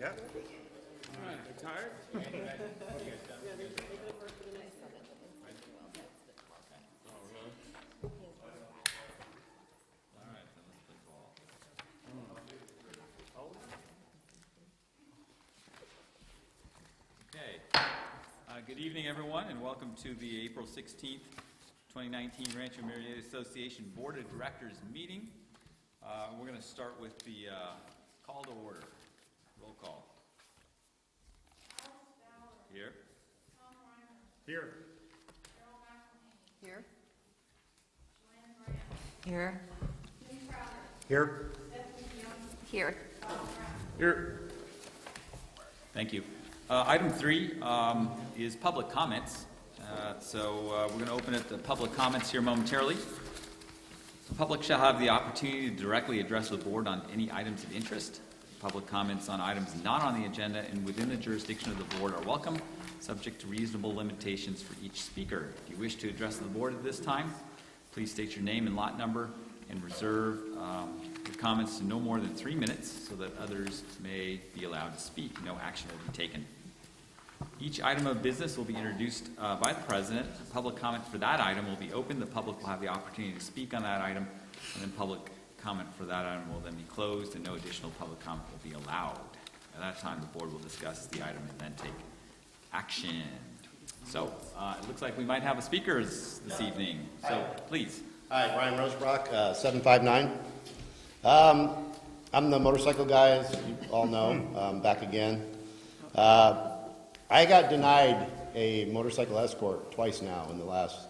Yeah. All right, they're tired? Oh, really? All right, then let's play ball. Okay. Good evening, everyone, and welcome to the April 16th, 2019 Rancho Murieta Association Board of Directors meeting. We're going to start with the call to order. Roll call. Here. Here. Here. Here. Here. Here. Here. Thank you. Item 3 is public comments. We're going to open it to public comments here momentarily. The public shall have the opportunity to directly address the board on any items of interest. Public comments on items not on the agenda and within the jurisdiction of the board are welcome, subject to reasonable limitations for each speaker. If you wish to address the board at this time, please state your name and lot number and reserve your comments to no more than 3 minutes so that others may be allowed to speak. No action will be taken. Each item of business will be introduced by the president. Public comment for that item will be open. The public will have the opportunity to speak on that item, and then public comment for that item will then be closed, and no additional public comment will be allowed. At that time, the board will discuss the item and then take action. So it looks like we might have a speaker this evening. So please. Hi, Ryan Rosebrock, 759. I'm the motorcycle guy, as you all know. Back again. I got denied a motorcycle escort twice now in the last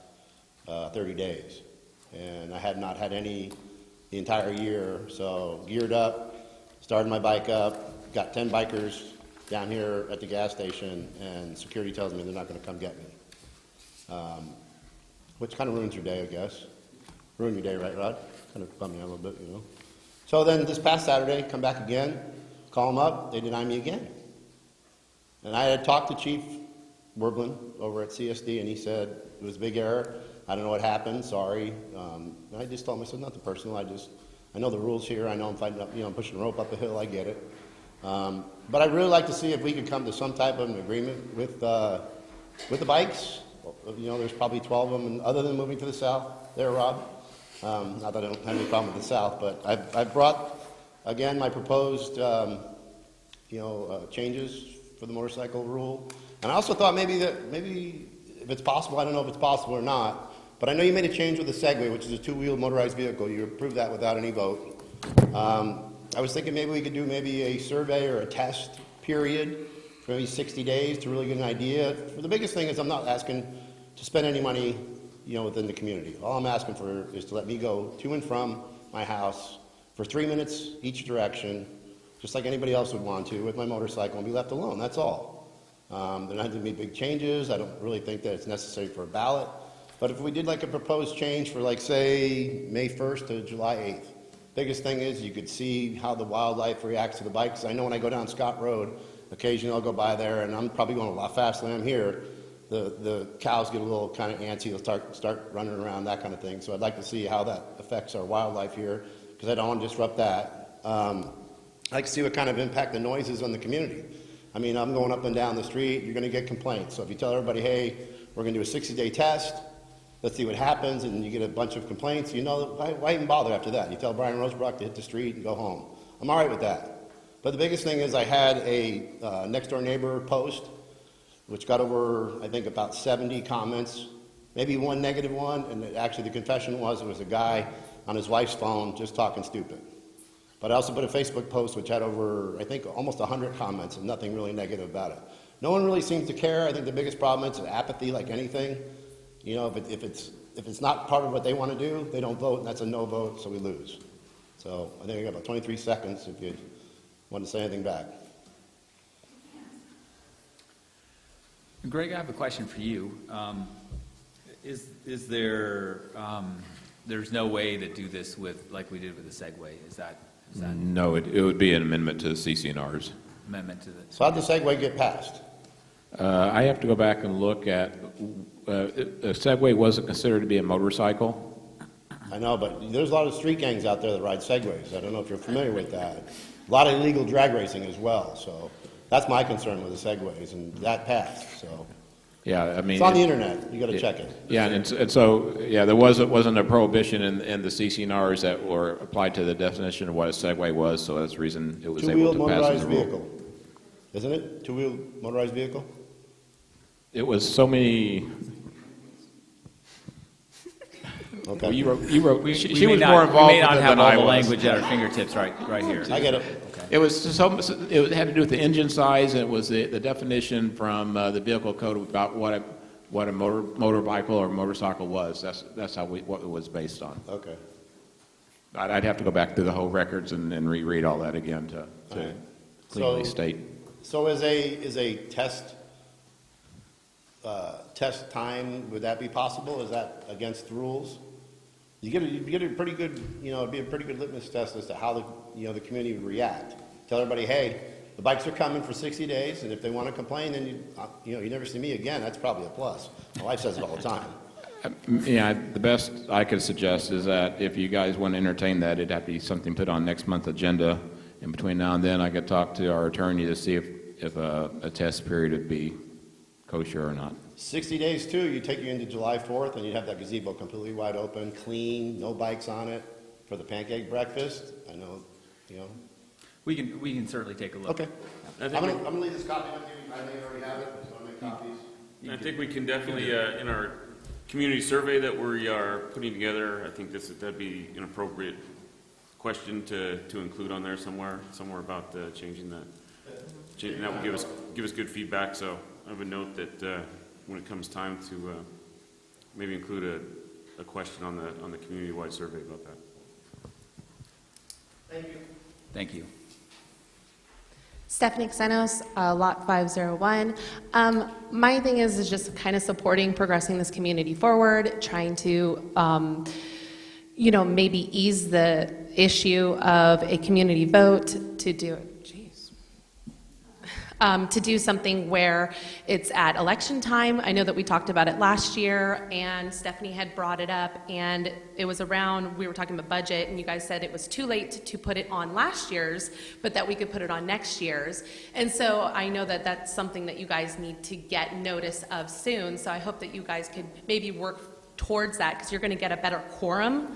30 days. And I had not had any the entire year. So geared up, started my bike up, got 10 bikers down here at the gas station, and security tells me they're not going to come get me. Which kind of ruins your day, I guess. Ruin your day, right, Rod? Kind of bummed me out a little bit, you know. So then this past Saturday, come back again, call them up, they deny me again. And I had talked to Chief Werblin over at CSD, and he said it was a big error. I don't know what happened, sorry. And I just told him, I said, nothing personal, I know the rules here, I know I'm fighting up, I'm pushing a rope up a hill, I get it. But I'd really like to see if we could come to some type of an agreement with the bikes. There's probably 12 of them, and other than moving to the south, there, Rob. Not that I don't have any problem with the south, but I've brought, again, my proposed, changes for the motorcycle rule. And I also thought maybe if it's possible, I don't know if it's possible or not, but I know you made a change with the Segway, which is a two-wheel motorized vehicle. You approved that without any vote. I was thinking maybe we could do maybe a survey or a test period for maybe 60 days to really get an idea. The biggest thing is I'm not asking to spend any money, within the community. All I'm asking for is to let me go to and from my house for 3 minutes each direction, just like anybody else would want to, with my motorcycle, and be left alone. That's all. There don't have to be big changes. I don't really think that it's necessary for a ballot. But if we did like a proposed change for say May 1st to July 8th, biggest thing is you could see how the wildlife reacts to the bikes. I know when I go down Scott Road, occasionally I'll go by there, and I'm probably going a lot faster than I'm here. The cows get a little kind of antsy, they'll start running around, that kind of thing. So I'd like to see how that affects our wildlife here, because I don't want to disrupt that. I'd like to see what kind of impact the noise is on the community. I mean, I'm going up and down the street, you're going to get complaints. So if you tell everybody, hey, we're going to do a 60-day test, let's see what happens, and you get a bunch of complaints, why even bother after that? You tell Brian Rosebrock to hit the street and go home. I'm all right with that. But the biggest thing is I had a next-door neighbor post, which got over, I think, about 70 comments, maybe one negative one, and actually the confession was it was a guy on his wife's phone just talking stupid. But I also put a Facebook post which had over, I think, almost 100 comments and nothing really negative about it. No one really seems to care. I think the biggest problem is apathy, like anything. If it's not part of what they want to do, they don't vote, and that's a no vote, so we lose. So I think I got about 23 seconds if you want to say anything back. Greg, I have a question for you. Is there, there's no way to do this like we did with the Segway? Is that No, it would be an amendment to the CC&Rs. amendment to the? So how'd the Segway get passed? I have to go back and look at, a Segway wasn't considered to be a motorcycle. I know, but there's a lot of street gangs out there that ride Segways. I don't know if you're familiar with that. A lot of illegal drag racing as well, so that's my concern with the segways, and that passed, so. Yeah, I mean. It's on the internet, you gotta check it. Yeah, and so, yeah, there wasn't a prohibition in the CCNRs that were applied to the definition of what a Segway was, so that's the reason it was able Two-wheeled to pass as motorized a rule. vehicle, isn't it? Two-wheeled motorized vehicle? It was so many, Okay. well, you wrote, she We may was not- more involved We may not with it have than I all the was. language at our fingertips right here. I get it. It was so, it had to do with the engine size, and it was the definition from the vehicle code about what a motorbike or motorcycle was. That's how what it was based on. Okay. I'd have to go back through the whole records and reread all that again to Alright. cleanly So- state. So is a test time, would that be possible? Is that against the rules? You get a pretty good, it'd be a pretty good litmus test as to how the community would react. Tell everybody, hey, the bikes are coming for 60 days, and if they want to complain, then you never see me again. That's probably a plus. My wife says it all the time. Yeah, the best I could suggest is that if you guys want to entertain that, it'd have to be something put on next month's agenda. In between now and then, I could talk to our attorney to see if a test period would be kosher or not. 60 days too, you take you into July 4th, and you'd have that gazebo completely wide open, clean, no bikes on it for the pancake breakfast. I know, We can certainly take a look. Okay. I I'm think gonna leave this copy with you. I know you already have it, but just wanna make copies. I think we can definitely, in our community survey that we are putting together, I think that'd be an appropriate question to include on there somewhere about changing that. And that will give us good feedback, so I would note that when it comes time to maybe include a question on the community-wide survey about that. Thank you. Thank you. Stephanie Xenos, Lot 501. My thing is just kind of supporting progressing this community forward, trying to, maybe ease the issue of a community vote to do it. To do something where it's at election time. I know that we talked about it last year, and Stephanie had brought it up, and it was around, we were talking about budget, and you guys said it was too late to put it on last year's, but that we could put it on next year's. And so I know that that's something that you guys need to get notice of soon, so I hope that you guys could maybe work towards that, because you're going to get a better quorum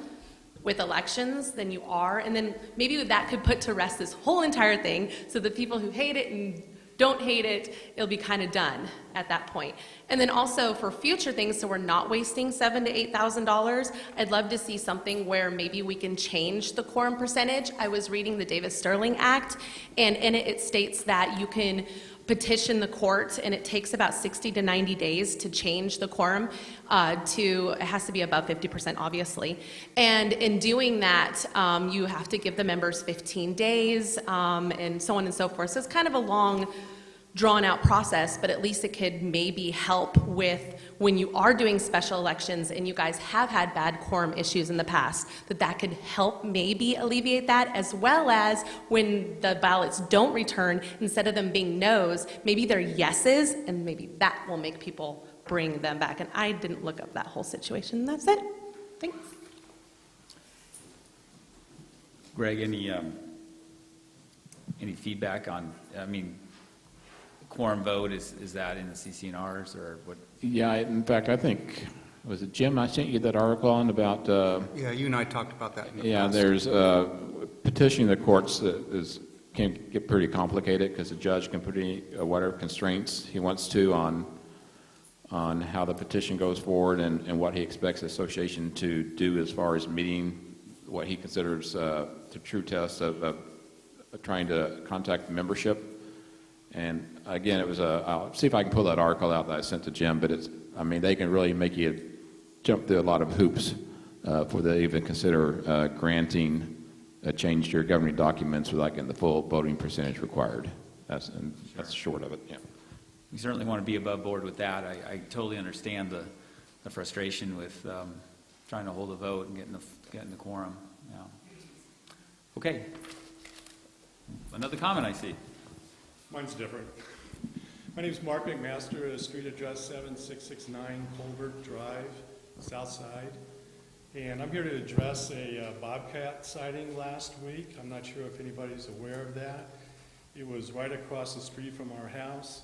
with elections than you are, and then maybe that could put to rest this whole entire thing, so the people who hate it and don't hate it, it'll be kind of done at that point. And then also for future things, so we're not wasting $7,000 to $8,000, I'd love to see something where maybe we can change the quorum percentage. I was reading the Davis-Sterling Act, and in it states that you can petition the court, and it takes about 60 to 90 days to change the quorum it has to be above 50%, obviously. And in doing that, you have to give the members 15 days, and so on and so forth. So it's kind of a long, drawn-out process, but at least it could maybe help with when you are doing special elections and you guys have had bad quorum issues in the past, that could help maybe alleviate that, as well as when the ballots don't return, instead of them being no's, maybe they're yeses, and maybe that will make people bring them back. And I didn't look up that whole situation. That's it. Thanks. Greg, any feedback on, quorum vote, is that in the CCNRs or what? Yeah, in fact, I think, was it Jim, I sent you that article on about, Yeah, you and I talked about that in the yeah, past. there's petitioning the courts can get pretty complicated because the judge can put any, whatever constraints he wants to on how the petition goes forward and what he expects the association to do as far as meeting what he considers the true test of trying to contact the membership. And again, I'll see if I can pull that article out that I sent to Jim, but they can really make you jump through a lot of hoops before they even consider granting a change to your governing documents with the full voting percentage required. That's short of it, yeah. You certainly want to be above board with that. I totally understand the frustration with trying to hold a vote and getting the quorum. Yeah. Okay. Another comment I see. Mine's different. My name's Mark McMaster, street address 7669 Colbert Drive, South Side. And I'm here to address a bobcat sighting last week. I'm not sure if anybody's aware of that. It was right across the street from our house.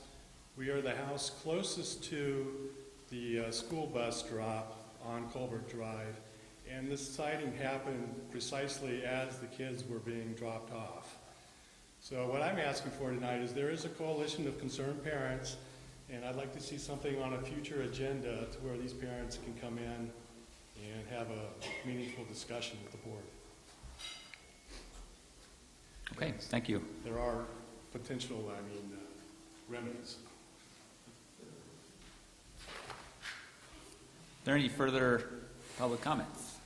We are the house closest to the school bus drop on Colbert Drive. And this sighting happened precisely as the kids were being dropped off. So what I'm asking for tonight is there is a coalition of concerned parents, and I'd like to see something on a future agenda to where these parents can come in and have a meaningful discussion with the board. Okay, thank you. There are potential, remedies. Are there any further public comments?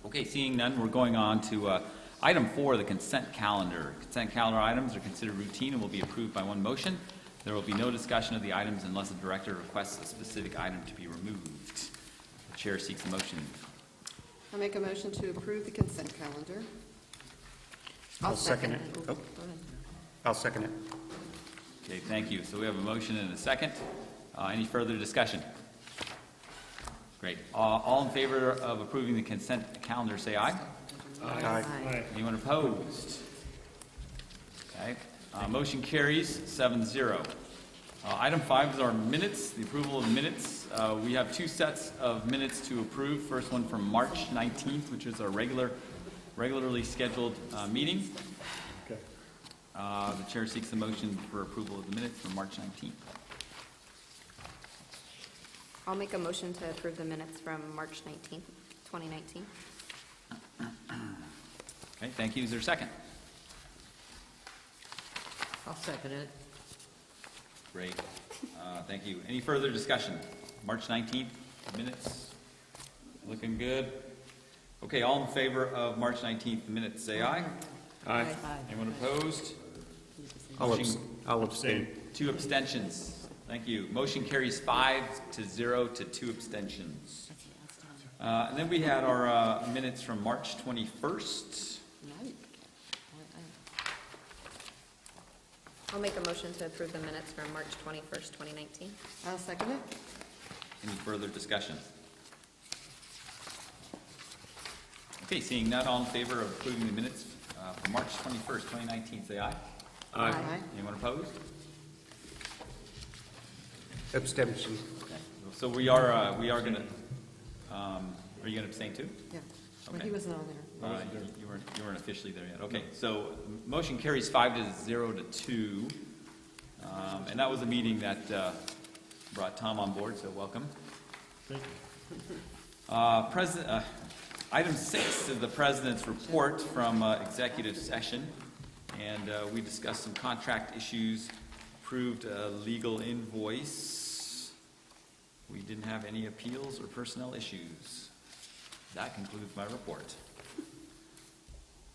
Okay, seeing none, we're going on to item 4, the consent calendar. Consent calendar items are considered routine and will be approved by one motion. There will be no discussion of the items unless the director requests a specific item to be removed. The chair seeks a motion. I'll make a motion to approve the consent calendar. I'll second it. Go Oh. ahead. I'll second it. Okay, thank you. So we have a motion and a second. Any further discussion? Great. All in favor of approving the consent calendar, say aye. Aye. Anyone opposed? Okay. Motion carries 7-0. Item 5 is our minutes, the approval of minutes. We have 2 sets of minutes to approve. First one from March 19th, which is our regularly scheduled meeting. Okay. The chair seeks a motion for approval of the minutes from March 19th. I'll make a motion to approve the minutes from March 19th, 2019. Okay, thank you. Is there a second? I'll second it. Great. Thank you. Any further discussion? March 19th, minutes, looking good. Okay, all in favor of March 19th minutes, say aye. Aye. Anyone opposed? I'll abstain. 2 abstentions. Thank you. Motion carries 5-0 to 2 abstentions. And then we had our minutes from March 21st. I'll make a motion to approve the minutes from March 21st, 2019. I'll second it. Any further discussion? Okay, seeing none, all in favor of approving the minutes from March 21st, 2019, say aye. Aye. Anyone opposed? Abstention. Okay. So we are going to, are you going to abstain too? Yeah. Well, Okay. he wasn't on there. You weren't officially there yet. Okay, so motion carries 5-0 to 2. And that was a meeting that brought Tom on board, so welcome. Thank you. Item 6 is the president's report from executive session. And we discussed some contract issues, approved a legal invoice. We didn't have any appeals or personnel issues. That concludes my report.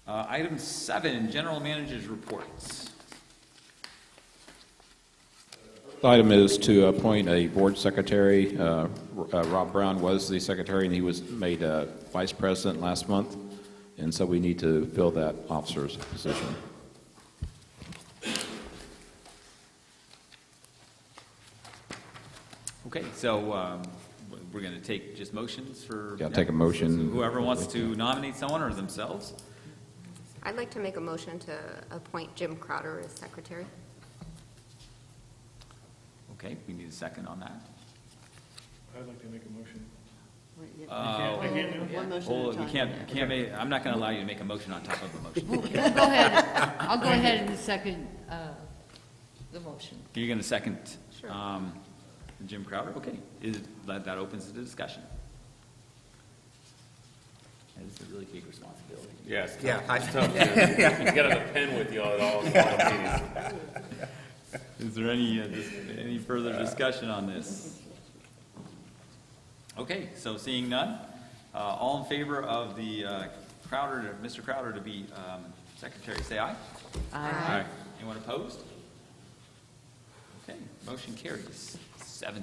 Item 7, general manager's reports. The item is to appoint a board secretary. Rob Brown was the secretary, and he was made vice president last month, and so we need to fill that officer's position. Okay, so we're going to take just motions for... Yeah, take a motion. So whoever wants to nominate someone or themselves. I'd like to make a motion to appoint Jim Crowder as secretary. Okay, we need a second on that. I'd like to make a motion. I can't do it. One motion Oh, at a you time. can't make, I'm not going to allow you to make a motion on top of a motion. Go ahead. I'll go ahead and second the motion. You're going to second Sure. Jim Crowder? Okay. That opens the discussion. This is a really big responsibility. Yes. Yeah, It's tough. You got to have a pen with you at all meetings. Is there any further discussion on this? Okay, so seeing none, all in favor of the Mr. Crowder to be secretary, say aye. Aye. Anyone opposed? Okay, motion carries 7-0.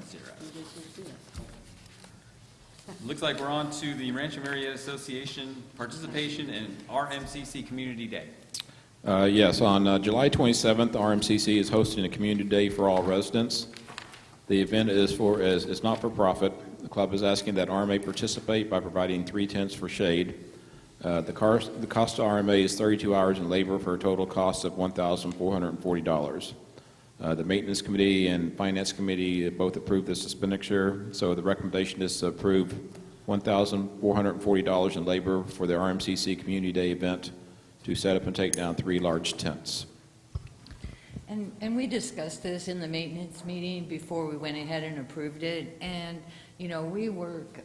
Looks like we're on to the Rancho Murieta Association participation in RMCC Community Day. Yes, on July 27th, RMCC is hosting a community day for all residents. The event is not for profit. club is asking that RMA participate by providing 3 tents for shade. The cost to RMA is 32 hours in labor for a total cost of $1,440. The Maintenance Committee and Finance Committee both approved this expenditure, so the recommendation is to approve $1,440 in labor for the RMCC Community Day event to set up and take down 3 large tents. And we discussed this in the maintenance meeting before we went ahead and approved it. And, you know, we work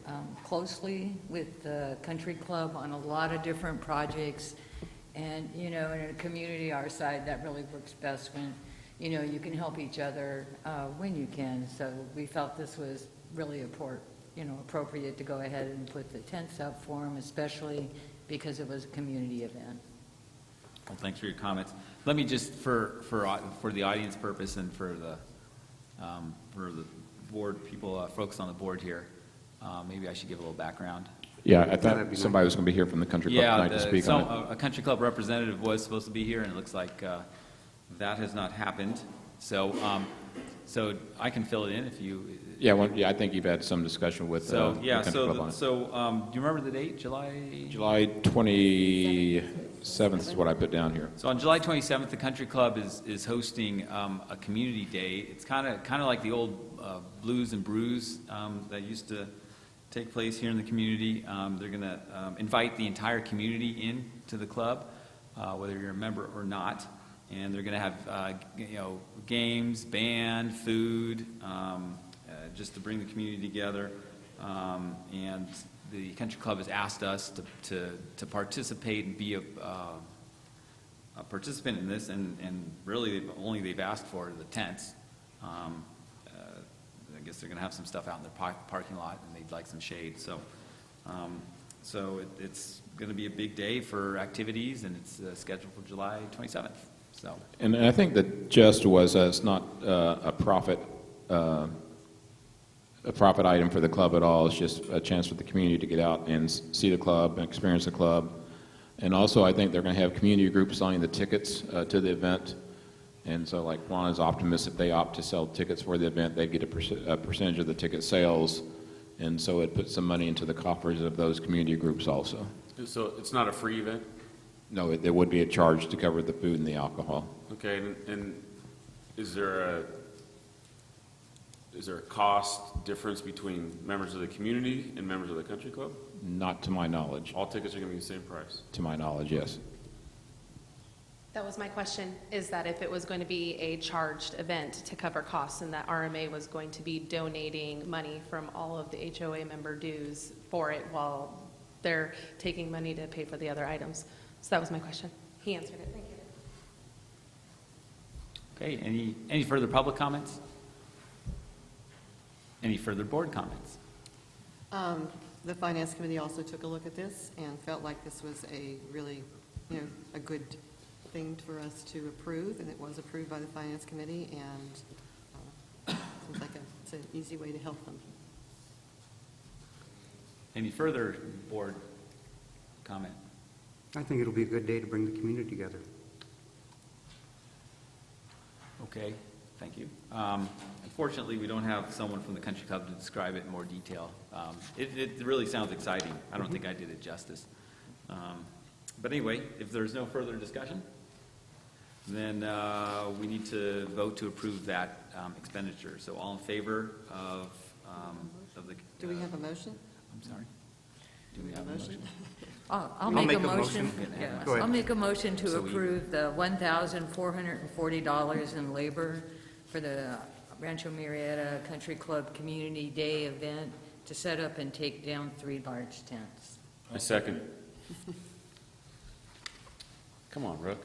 closely with the country club on a lot of different projects. And, you know, in a community our side, that really works best when, you know, you can help each other when you can. So we felt this was really appropriate to go ahead and put the tents up for them, especially because it was a community event. Well, thanks for your comments. Let me just, for the audience purpose and for the board people, folks on the board here, maybe I should give a little background. Yeah, I thought somebody was going to be here from the country club tonight to speak on it. A country club representative was supposed to be here, and it looks like that has not happened. So I can fill it in if you. Yeah, I think you've had some discussion with the country club on it. Do you remember the date? July 27th is what I put down here. So on July 27th, the country club is hosting a community day. It's kind of like the old Blues and Brews that used to take place here in the community. They're going to invite the entire community in to the club, whether you're a member or not. And they're going to have games, band, food, just to bring the community together. And the country club has asked us to participate and be a participant in this, and really they've asked for the tents. I guess they're going to have some stuff out in their parking lot, and they'd like some shade. So it's going to be a big day for activities, and it's scheduled for July 27th. So. And I think the gist was it's not a profit item for the club at all. It's just a chance for the community to get out and see the club and experience the club. And also, I think they're going to have community groups selling the tickets to the event. And so, like Ron is optimistic, if they opt to sell tickets for the event, they get a percentage of the ticket sales. And so it puts some money into the coffers of those community groups also. So it's not a free event? No, there would be a charge to cover the food and the alcohol. Okay, and is there a cost difference between members of the community and members of the country club? Not to my knowledge. All tickets are going to be the same price? To my knowledge, yes. That was my question, is that if it was going to be a charged event to cover costs and that RMA was going to be donating money from all of the HOA member dues for it while they're taking money to pay for the other items. So that was my question. He answered it. Thank you. Okay, any further public comments? Any further board comments? The Finance Committee also took a look at this and felt like this was a really, a good thing for us to approve, and it was approved by the Finance Committee, and seems like it's an easy way to help them. Any further board comment? I think it'll be a good day to bring the community together. Okay, thank you. Unfortunately, we don't have someone from the country club to describe it in more detail. It really sounds exciting. I don't think I did it justice. But anyway, if there's no further discussion, then we need to vote to approve that expenditure. So all in favor of the... Do we have a motion? I'm sorry? Do we have a motion? I'll make a motion. Yeah. Go ahead. I'll make a motion to So we- approve the $1,440 in labor for the Rancho Murieta Country Club Community Day event to set up and take down 3 large tents. A second. Come on, Rook.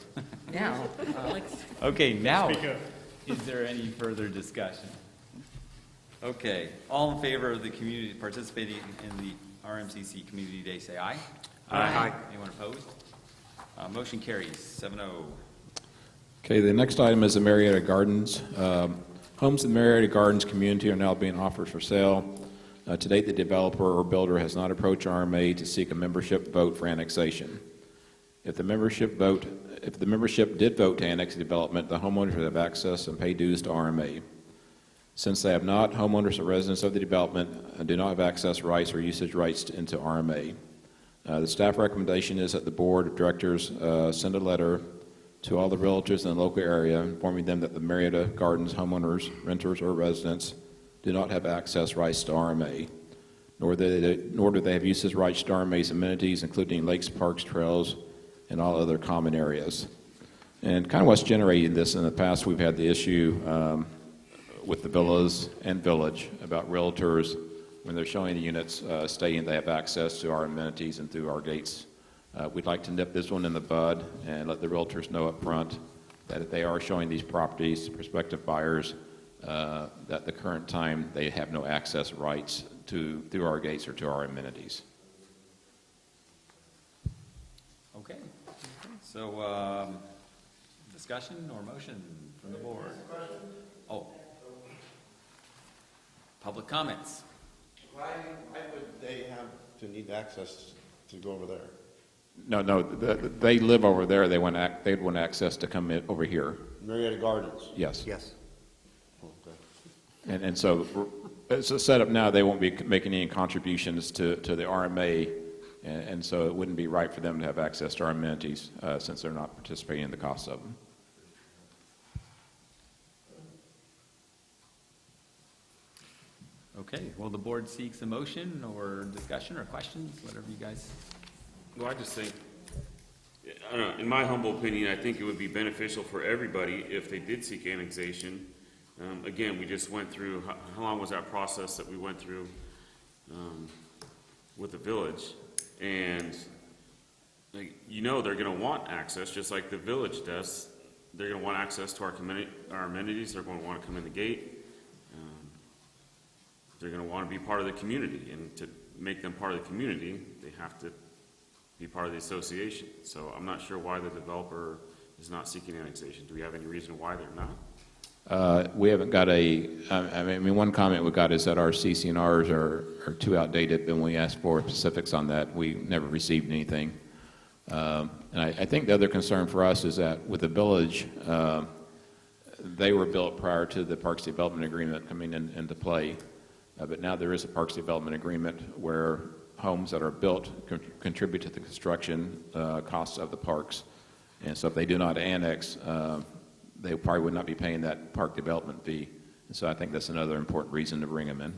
Now, Alex. Okay, now, Speak up. is there any further discussion? Okay, all in favor of the community participating in the RMCC Community Day, say aye. Aye. Anyone opposed? Motion carries 7-0. Okay, the next item is the Marietta Gardens. Homes in the Marietta Gardens community are now being offered for sale. To date, the developer or builder has not approached RMA to seek a membership vote for annexation. If the membership did vote to annex the development, the homeowners would have access and pay dues to RMA. Since they have not, homeowners or residents of the development do not have access rights or usage rights into RMA. The staff recommendation is that the board of directors send a letter to all the realtors in the local area informing them that the Murieta Gardens homeowners, renters, or residents do not have access rights to RMA, nor do they have usage rights to RMA's amenities, including lakes, parks, trails, and all other common areas. And kind of what's generating this in the past, we've had the issue with the villas and village about realtors when they're showing the units stating they have access to our amenities and through our gates. We'd like to nip this one in the bud and let the realtors know up front that if they are showing these properties to prospective buyers, that at the current time they have no access rights through our gates or to our amenities. Okay. So, discussion or motion from the board? Oh. Public comments. Why would they have to need access to go over there? No, they live over there. They'd want access to come in over here. Murieta Gardens? Yes. Yes. Okay. And so it's a setup now. They won't be making any contributions to the RMA, and so it wouldn't be right for them to have access to our amenities since they're not participating in the cost of them. Okay, well, the board seeks a motion or discussion or questions, whatever you guys. Well, I just think, I don't know, in my humble opinion, I think it would be beneficial for everybody if they did seek annexation. Again, we just went through, how long was that process that we went through with the village? And, like, they're going to want access, just like the village does. They're going to want access to our amenities. They're going to want to come in the gate. They're going to want to be part of the community. And to make them part of the community, they have to be part of the association. So I'm not sure why the developer is not seeking annexation. Do we have any reason why they're not? We haven't got one comment we got is that our CC&Rs are too outdated, and when we asked for specifics on that, we never received anything. And I think the other concern for us is that with the village, they were built prior to the Parks Development Agreement coming into play. But now there is a Parks Development Agreement where homes that are built contribute to the construction costs of the parks. And so if they do not annex, they probably would not be paying that park development fee. And so I think that's another important reason to bring them in.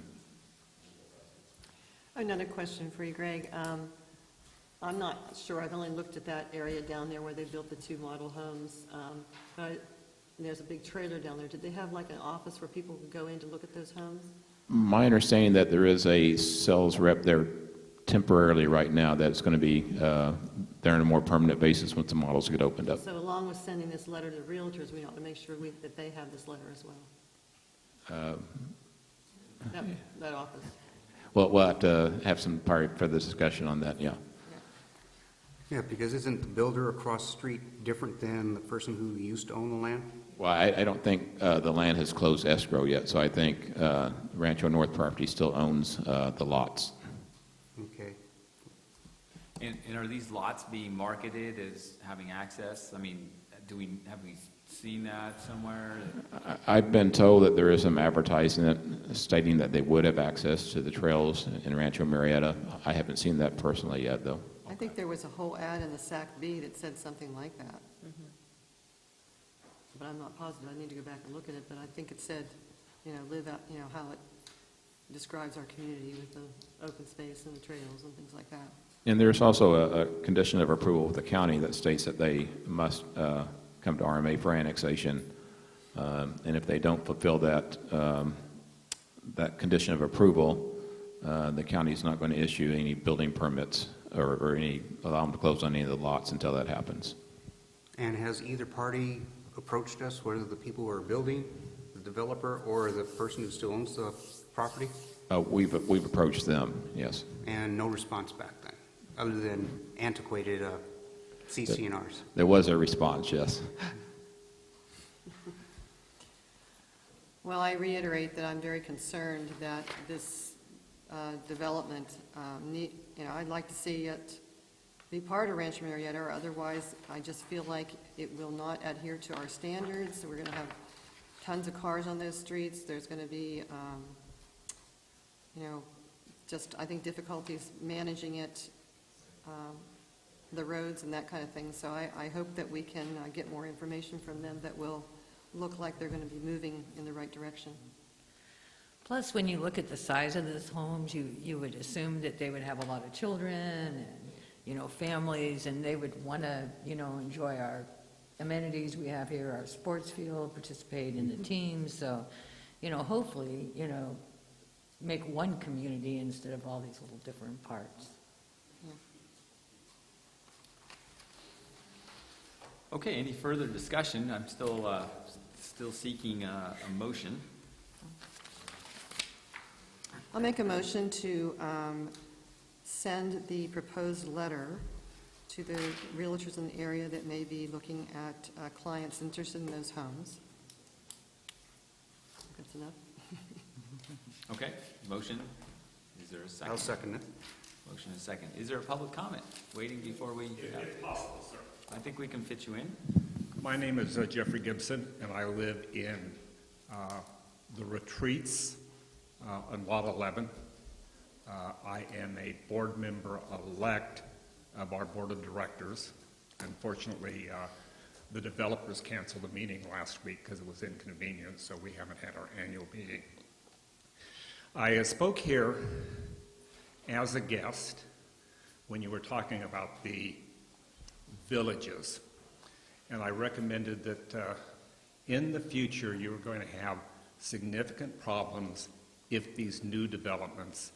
Another question for you, Greg. I'm not sure, I've only looked at that area down there where they built the 2 model homes. But there's a big trailer down there. Did they have like an office where people could go in to look at those homes? My understanding that there is a sales rep there temporarily right now that's going to be there on a more permanent basis once the models get opened up. So along with sending this letter to realtors, we ought to make sure that they have this letter as well. That office. Well, we'll have to have some further discussion on that, yeah. Yeah, because isn't the builder across the street different than the person who used to own the land? Well, I don't think the land has closed escrow yet, so I think Rancho North Property still owns the lots. Okay. And are these lots being marketed as having access? I mean, have we seen that somewhere? I've been told that there is some advertising stating that they would have access to the trails in Rancho Murieta. I haven't seen that personally yet, though. I think there was a whole ad in the SAC-B that said something like that. But I'm not positive. I need to go back and look at it, but I think it said, live out, how it describes our community with the open space and the trails and things like that. And there's also a condition of approval with the county that states that they must come to RMA for annexation. And if they don't fulfill that condition of approval, the county is not going to issue any building permits or allow them to close on any of the lots until that happens. And has either party approached us, whether the people who are building, the developer, or the person who still owns the property? We've approached them, yes. And no response back then, other than antiquated CC&Rs? There was a response, yes. Well, I reiterate that I'm very concerned that this development, I'd like to see it be part of Rancho Murieta, or otherwise I just feel like it will not adhere to our standards. So we're going to have tons of cars on those streets. There's going to be, just, I think, difficulties managing it, the roads and that kind of thing. So I hope that we can get more information from them that will look like they're going to be moving in the right direction. Plus, when you look at the size of those homes, you would assume that they would have a lot of children and, families, and they would want to, enjoy our amenities we have here, our sports field, participate in the teams. So, hopefully, make one community instead of all these little different parts. Okay, any further discussion? I'm still seeking a motion. I'll make a motion to send the proposed letter to the realtors in the area that may be looking at clients interested in those homes. That's enough. Okay, motion. Is there a second? I'll second it. Motion is second. Is there a public comment waiting before we? If possible, sir. I think we can fit you in. My name is Jeffrey Gibson, and I live in the Retreats on Lot 11. I am a board member-elect of our board of directors. Unfortunately, the developers canceled the meeting last week because it was inconvenient, so we haven't had our annual meeting. I spoke here as a guest when you were talking about the villages, and I recommended that in the future you were going to have significant problems if these new developments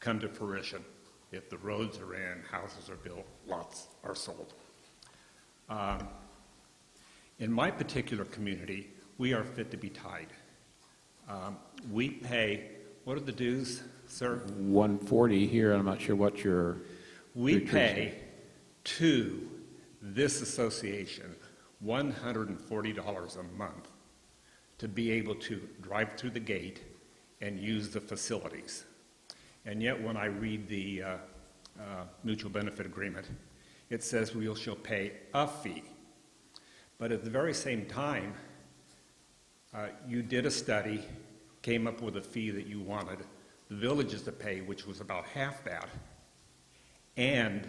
come to fruition. If the roads are in, houses are built, lots are sold. In my particular community, we are fit to be tied. We pay, what are the dues, sir? 140 here, I'm not sure what your... We pay to this association $140 a month to be able to drive through the gate and use the facilities. And yet when I read the mutual benefit agreement, it says we shall pay a fee. But at the very same time, you did a study, came up with a fee that you wanted the villages to pay, which was about half that. And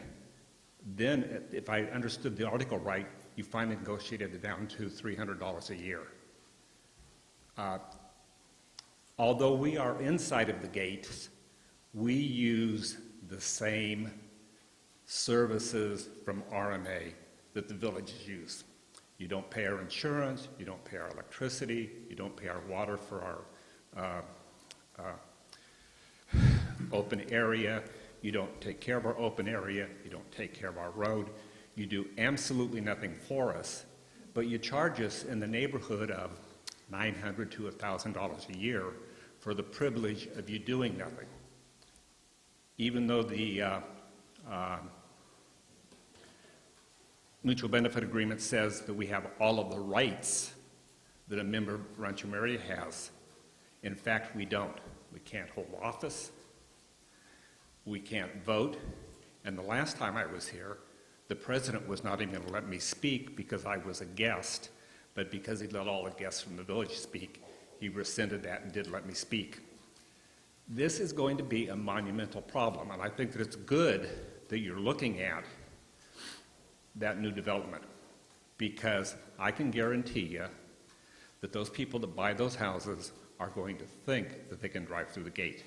then, if I understood the article right, you finally negotiated it down to $300 a year. Although we are inside of the gates, we use the same services from RMA that the villages use. You don't pay our insurance, you don't pay our electricity, you don't pay our water for our open area, you don't take care of our open area, you don't take care of our road, you do absolutely nothing for us, but you charge us in the neighborhood of $900 to $1,000 a year for the privilege of you doing nothing. Even though the mutual benefit agreement says that we have all of the rights that a member of Rancho Murieta has, in fact, we don't. We can't hold office, we can't vote, and the last time I was here, the president was not even going to let me speak because I was a guest, but because he let all the guests from the village speak, he rescinded that and did let me speak. This is going to be a monumental problem, and I think that it's good that you're looking at that new development, because I can guarantee you that those people that buy those houses are going to think that they can drive through the gate.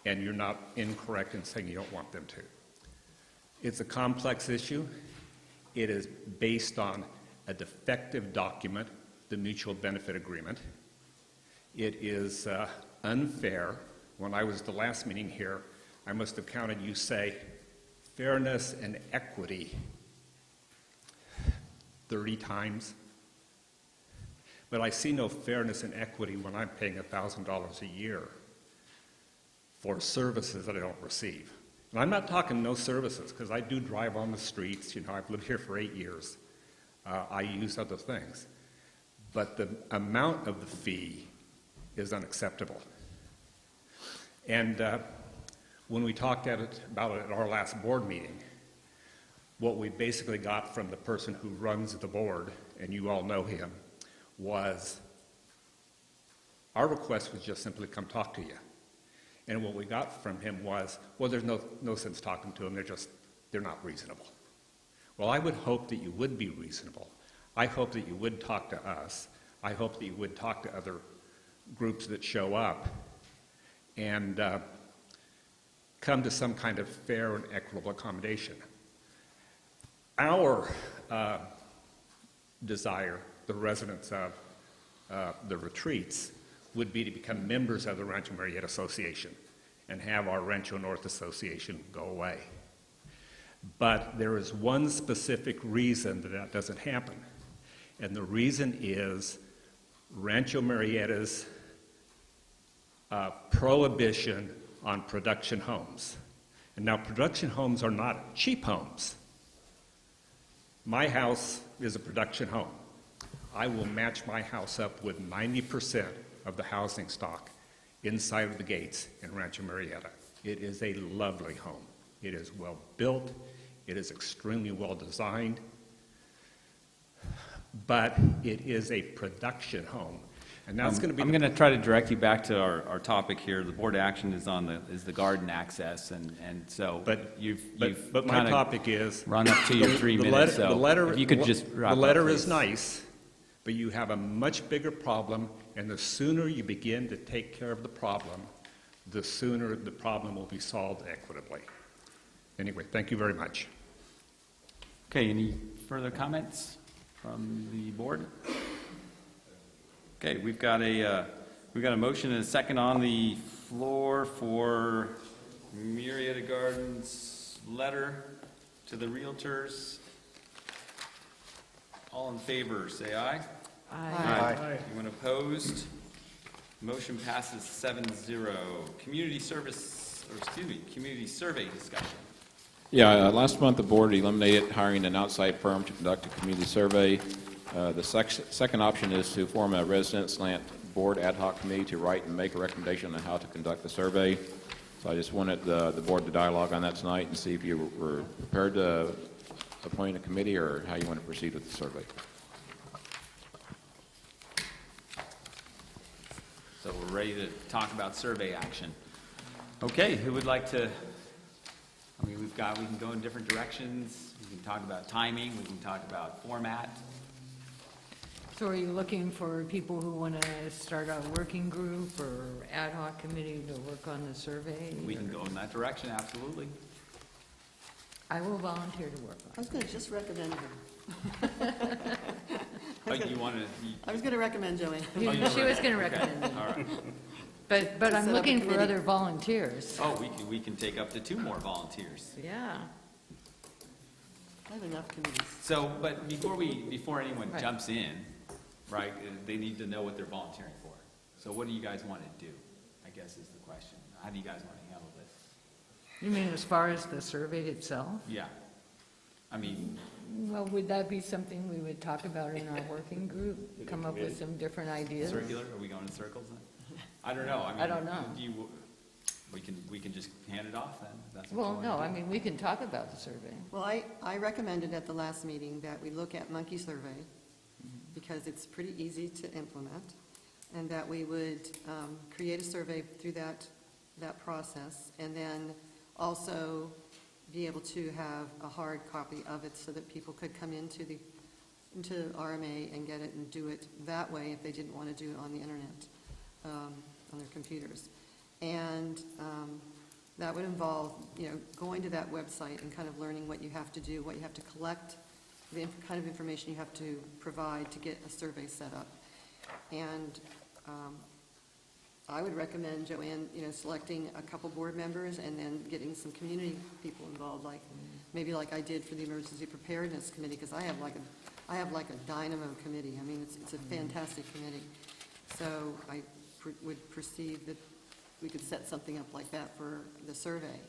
And you're not incorrect in saying you don't want them to. It's a complex issue. It is based on a defective document, the mutual benefit agreement. It is unfair. When I was at the last meeting here, I must have counted you say fairness and equity 30 times. But I see no fairness and equity when I'm paying $1,000 a year for services that I don't receive. And I'm not talking no services, because I do drive on the streets. I've lived here for 8 years. I use other things. But the amount of the fee is unacceptable. And when we talked about it at our last board meeting, what we basically got from the person who runs the board, and you all know him, was our request was just simply come talk to you. And what we got from him was, well, there's no sense talking to them, they're not reasonable. Well, I would hope that you would be reasonable. I hope that you would talk to us. I hope that you would talk to other groups that show up and come to some kind of fair and equitable accommodation. Our desire, the residents of the retreats, would be to become members of the Rancho Murieta Association and have our Rancho North Association go away. But there is one specific reason that that doesn't happen, and the reason is Rancho Murieta's prohibition on production homes. And now production homes are not cheap homes. My house is a production home. I will match my house up with 90% of the housing stock inside of the gates in Rancho Murieta. It is a lovely home. It is well built. It is extremely well designed. But it is a production home. And that's going to be I'm going to try to direct you back to our topic here. The board action is the garden access, and so But you've my kinda topic is run up to your 3 minutes. So if you could just wrap the letter up, is please. nice, but you have a much bigger problem, and the sooner you begin to take care of the problem, the sooner the problem will be solved equitably. Anyway, thank you very much. Okay, any further comments from the board? Okay, we've got a motion and a second on the floor for Murieta Gardens letter to the realtors. All in favor, say aye. Aye. Anyone opposed? Motion passes 7-0. Community survey discussion. Yeah, last month the board eliminated hiring an outside firm to conduct a community survey. The second option is to form a resident slant board ad hoc committee to write and make a recommendation on how to conduct the survey. So I just wanted the board to dialogue on that tonight and see if you were prepared to appoint a committee or how you want to proceed with the survey. So we're ready to talk about survey action. Okay, who would like to, I mean, we can go in different directions. We can talk about timing, we can talk about format. So are you looking for people who want to start a working group or ad hoc committee to work on the survey? We can go in that direction, absolutely. I will volunteer to work I was going to just recommend him. Oh, you want to, I was going to recommend Joanne. on it. She was going to recommend it. all right. But To I'm set up a looking for committee. other volunteers. Oh, we can take up to 2 more volunteers. Yeah. I have enough committees. So, but before anyone Right. jumps in, right, they need to know what they're volunteering for. So what do you guys want to do, I guess is the question. How do you guys want to handle this? You mean as far as the survey itself? Yeah. I mean, Well, would that be something we would talk about in our working group? Come up with some different ideas? circular, are we going in circles then? I don't know, I mean. I don't know. We can just hand it off then, if that's what you Well, want to no, do. I mean, we can talk about the survey. Well, I recommended at the last meeting that we look at Monkey Survey, because it's pretty easy to implement, and that we would create a survey through that process, and then also be able to have a hard copy of it so that people could come into RMA and get it and do it that way if they didn't want to do it on the internet, on their computers. And that would involve, going to that website and kind of learning what you have to do, what you have to collect, the kind of information you have to provide to get a survey set up. And I would recommend, Joanne, selecting a couple board members and then getting some community people involved, maybe like I did for the Emergency Preparedness Committee, because I have like a dynamo committee. I mean, it's a fantastic committee. So I would perceive that we could set something up like that for the survey.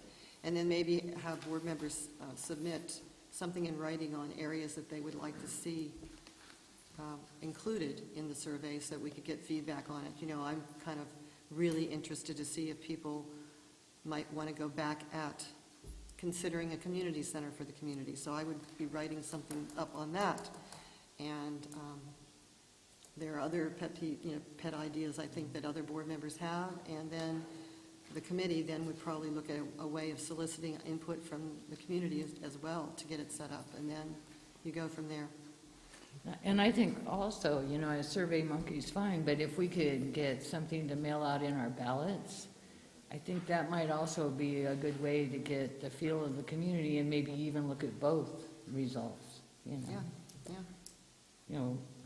And then maybe have board members submit something in writing on areas that they would like to see included in the survey so that we could get feedback on it. I'm kind of really interested to see if people might want to go back at considering a community center for the community. So I would be writing something up on that. And there are other pet ideas I think that other board members have. And then the committee then would probably look at a way of soliciting input from the community as well to get it set up. And then you go from there. And I think also, a survey monkey's fine, but if we could get something to mail out in our ballots, I think that might also be a good way to get the feel of the community and maybe even look at both results, Yeah.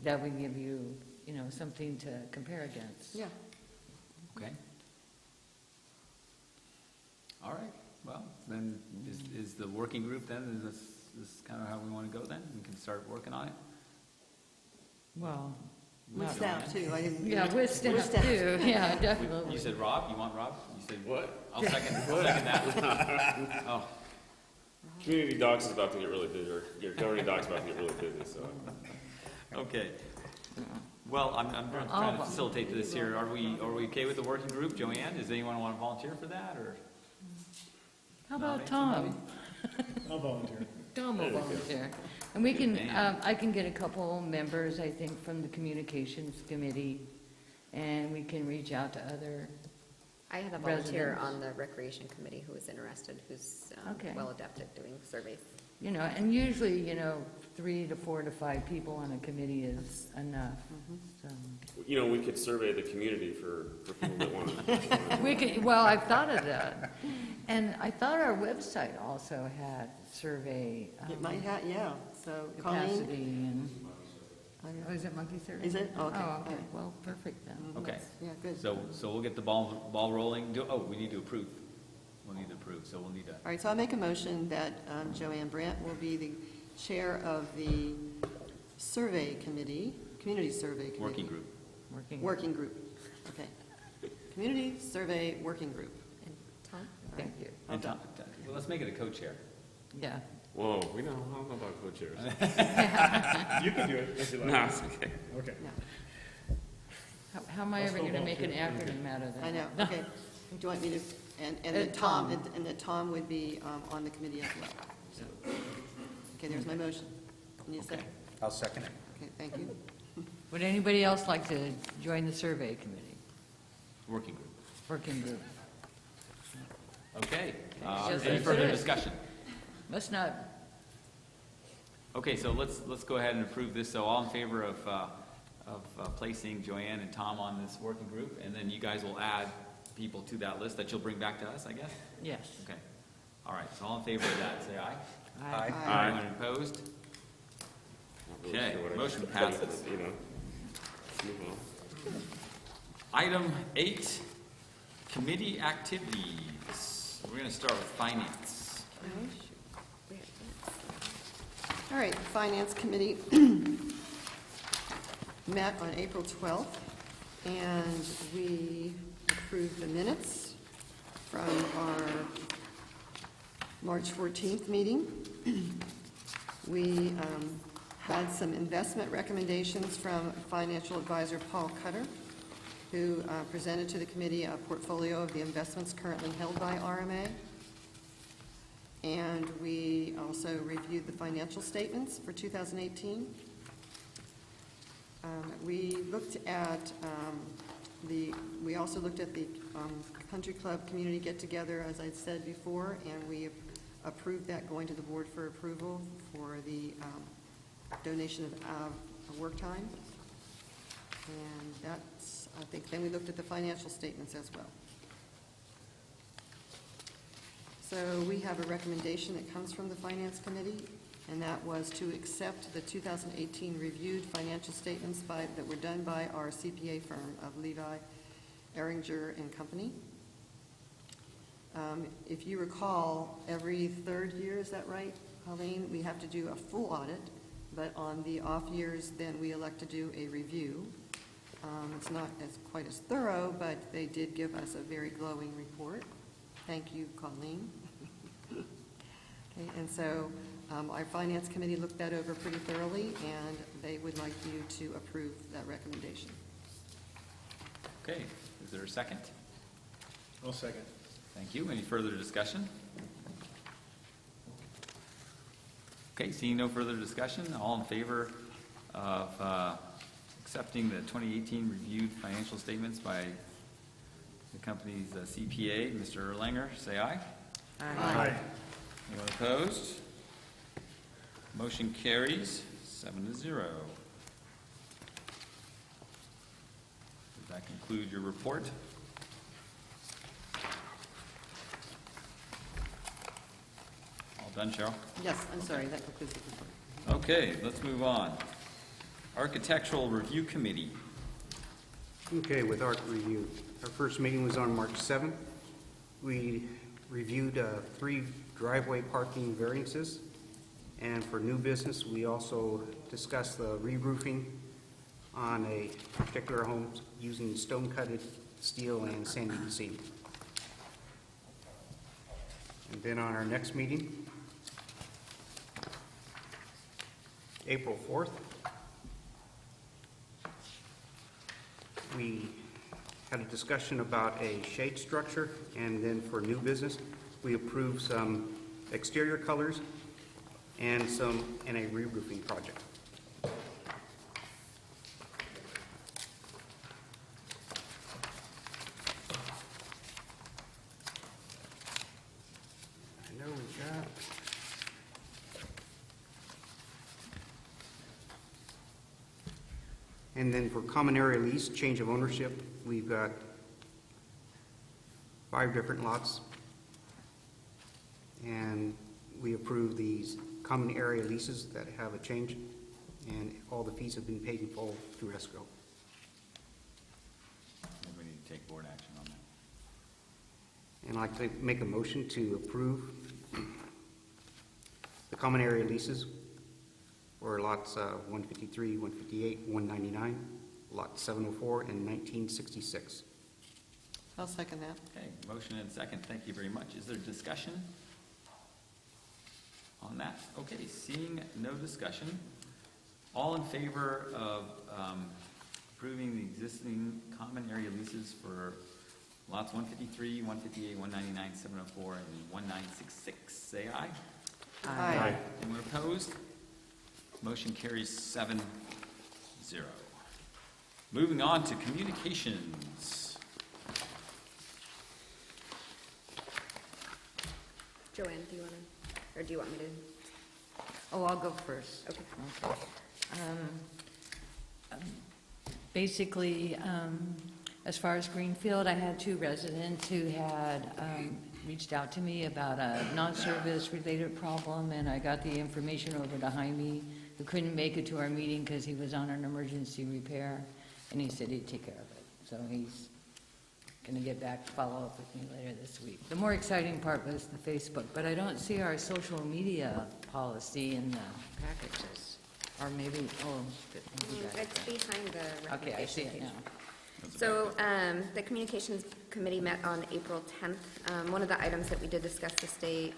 That would give you, something to compare against. Yeah. Okay. All right, well, then, is the working group then, is this kind of how we want to go then? We can start working on it? Well, With not- staff too. I didn't. yeah, with staff too, yeah, definitely. You said Rob, you want Rob? You said. What? I'll second that. Oh, Community docs is about to get really busy, or your community docs is about to get really busy, so. okay. Well, I'm trying to facilitate this here. Are we okay with the working group? Joanne, does anyone want to volunteer for that, or? How about nominate Tom? somebody? I'll volunteer. Tom will volunteer. And we can, Man. I can get a couple members, I think, from the communications committee, and we can reach out to other, I had a volunteer Residents. on the recreation committee who was interested, who's Okay. well adept at doing surveys. and usually, 3 to 4 to 5 people on a committee is enough. So. We could survey the community for people that want to. We could, well, I've thought of that. And I thought our website also had survey It might have, yeah. So Colleen, capacity and, oh, is it Monkey Survey? Is it? Okay. Oh, okay, well, perfect then. Okay. yeah, good. So we'll get the ball rolling. We need to approve. We'll need to approve, so we'll need to. All right, so I'll make a motion that Joanne Brandt will be the chair of the survey committee, community survey committee. Working group. Working group, okay. Community survey working group. And Tom? Thank you. And Tom, well, let's make it a co-chair. Yeah. Whoa, I don't know about co-chairs. You can do it if you like. No, it's okay. Okay. How am I ever going to make an acronym out of that? I know, okay. Do you want me to, and that Tom, and that Tom would be on the committee as well. So, okay, there's my motion. Can you second? I'll second it. Okay, thank you. Would anybody else like to join the survey committee, Working group. working group? Okay. Yes, Any that's further it. discussion? Must not, Okay, so let's go ahead and approve this. So all in favor of placing Joanne and Tom on this working group, and then you guys will add people to that list that you'll bring back to us, I guess? yes. Okay. All right, so all in favor of that, say aye. Aye. Aye. Anyone opposed? Not really Okay, sure what I motion can tell you, passes. but, let's move on. Item 8, committee activities. We're going to start with finance. All right, the Finance Committee met on April 12th, and we approved the minutes from our March 14th meeting. We had some investment recommendations from financial advisor Paul Cutter, who presented to the committee a portfolio of the investments currently held by RMA. And we also reviewed the financial statements for 2018. We looked at we also looked at the Country Club Community Get-Together, as I said before, and we approved that going to the board for approval for the donation of work time. And that's, I think, then we looked at the financial statements as well. So we have a recommendation that comes from the Finance Committee, and that was to accept the 2018 reviewed financial statements that were done by our CPA firm of Levi, Eringer and Company. If you recall, every third year, is that right, Colleen? We have to do a full audit, but on the off years, then we elect to do a review. It's not quite as thorough, but they did give us a very glowing report. Thank you, Colleen. Okay, and so our Finance Committee looked that over pretty thoroughly, and they would like you to approve that recommendation. Okay, is there a second? I'll second. Thank you. Any further discussion? Okay, seeing no further discussion, all in favor of accepting the 2018 reviewed financial statements by the company's CPA, Mr. Langer, say aye. Aye. Anyone opposed? Motion carries 7-0. Does that conclude your report? All done, Cheryl? Yes, I'm sorry, that concludes the report. Okay, let's move on. Architectural Review Committee. Okay, with art review. Our first meeting was on March 7th. We reviewed 3 driveway parking variances. And for new business, we also discussed the re-roofing on a particular home using stone-cutted steel and sanding seam. And then on our next meeting, April 4th, we had a discussion about a shade structure, and then for new business, we approved some exterior colors and a re-roofing project. I know we got. And then for common area lease, change of ownership, we've got 5 different lots. And we approve these common area leases that have a change, and all the fees have been paid in full through escrow. We need to take board action on that. And I'd like to make a motion to approve the common area leases for lots 153, 158, 199, lot 704, and 1966. I'll second that. Okay, motion and second, thank you very much. Is there discussion on that? Okay, seeing no discussion, all in favor of approving the existing common area leases for lots 153, 158, 199, 704, and 1966, say aye. Aye. Anyone opposed? Motion carries 7-0. Moving on to communications. Joanne, do you want to, or do you want me to? Oh, I'll go first. Okay. Basically, as far as Greenfield, I had 2 residents who had reached out to me about a non-service related problem, and I got the information over to Jaime, who couldn't make it to our meeting because he was on an emergency repair, and he said he'd take care of it. So he's going to get back, follow up with me later this week. The more exciting part was the Facebook, but I don't see our social media policy in the packages. Or maybe, maybe back It's there. behind the Okay, I see recommendation it page. now. So the Communications Committee met on April 10th. One of the items that we did discuss this day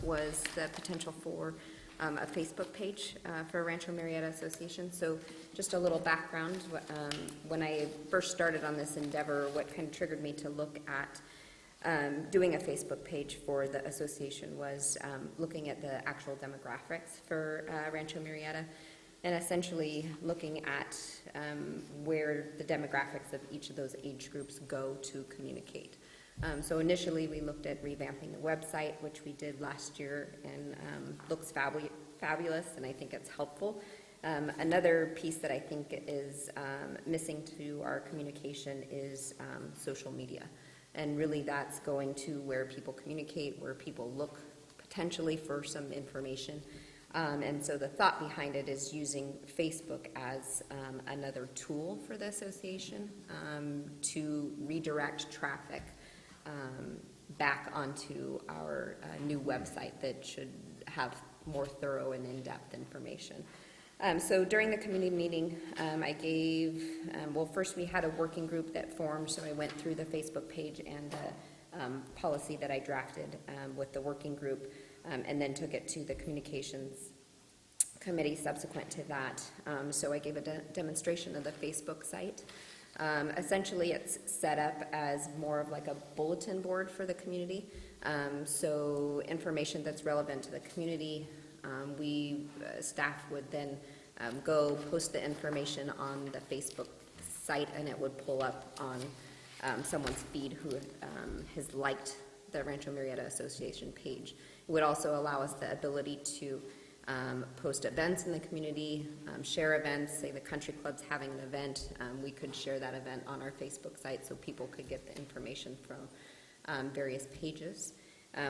was the potential for a Facebook page for Rancho Murieta Association. So just a little background. When I first started on this endeavor, what kind of triggered me to look at doing a Facebook page for the association was looking at the actual demographics for Rancho Murieta, and essentially looking at where the demographics of each of those age groups go to communicate. So initially, we looked at revamping the website, which we did last year, and looks fabulous, and I think it's helpful. Another piece that I think is missing to our communication is social media. And really, that's going to where people communicate, where people look potentially for some information. And so the thought behind it is using Facebook as another tool for the association to redirect traffic back onto our new website that should have more thorough and in-depth information. So during the community meeting, I gave, well, first we had a working group that formed, so I went through the Facebook page and the policy that I drafted with the working group, and then took it to the communications committee subsequent to that. So I gave a demonstration of the Facebook site. Essentially, it's set up as more of like a bulletin board for the community. So information that's relevant to the community Staff would then go post the information on the Facebook site, and it would pull up on someone's feed who has liked the Rancho Murieta Association page. It would also allow us the ability to post events in the community, share events, say the country club's having an event, we could share that event on our Facebook site so people could get the information from various pages.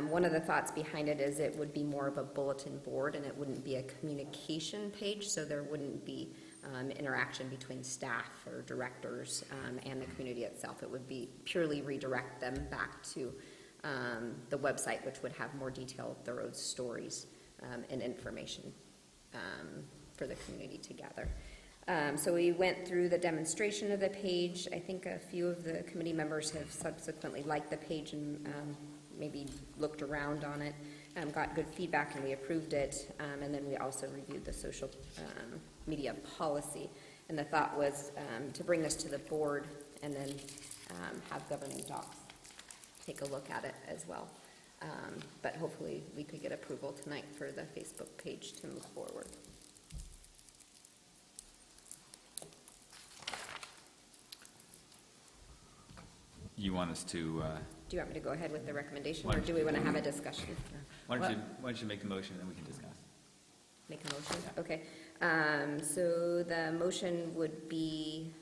One of the thoughts behind it is it would be more of a bulletin board and it wouldn't be a communication page, so there wouldn't be interaction between staff or directors and the community itself. It would be purely redirect them back to the website, which would have more detailed, thorough stories and information for the community to gather. So we went through the demonstration of the page. I think a few of the committee members have subsequently liked the page and maybe looked around on it, got good feedback, and we approved it. And then we also reviewed the social media policy. And the thought was to bring this to the board and then have governing docs take a look at it as well. But hopefully we could get approval tonight for the Facebook page to move forward. You want us to, Do you want me to go ahead with the recommendation, or do we want to have a discussion? why don't you make the motion and then we can discuss? Make a motion? Yeah. Okay. So the motion would be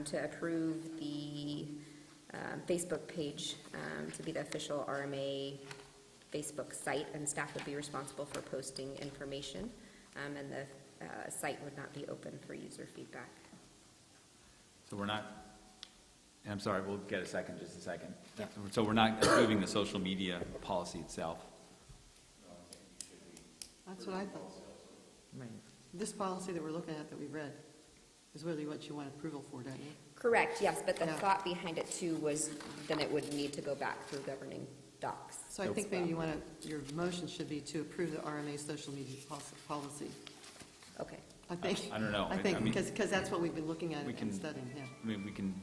to approve the Facebook page to be the official RMA Facebook site, and staff would be responsible for posting information, and the site would not be open for user feedback. So we're not, I'm sorry, we'll get a second, just a second. So we're not approving the social media policy itself? That's what I thought. This policy that we're looking at that we read is really what you want approval for, don't you? Correct, yes, but the Yeah. thought behind it too was then it would need to go back through governing docs. So I think maybe you want to, your motion should be to approve the RMA social media policy. Okay. I think. I don't know. I think, I mean- because that's what we've been looking at We and can- studying, yeah. I mean, we can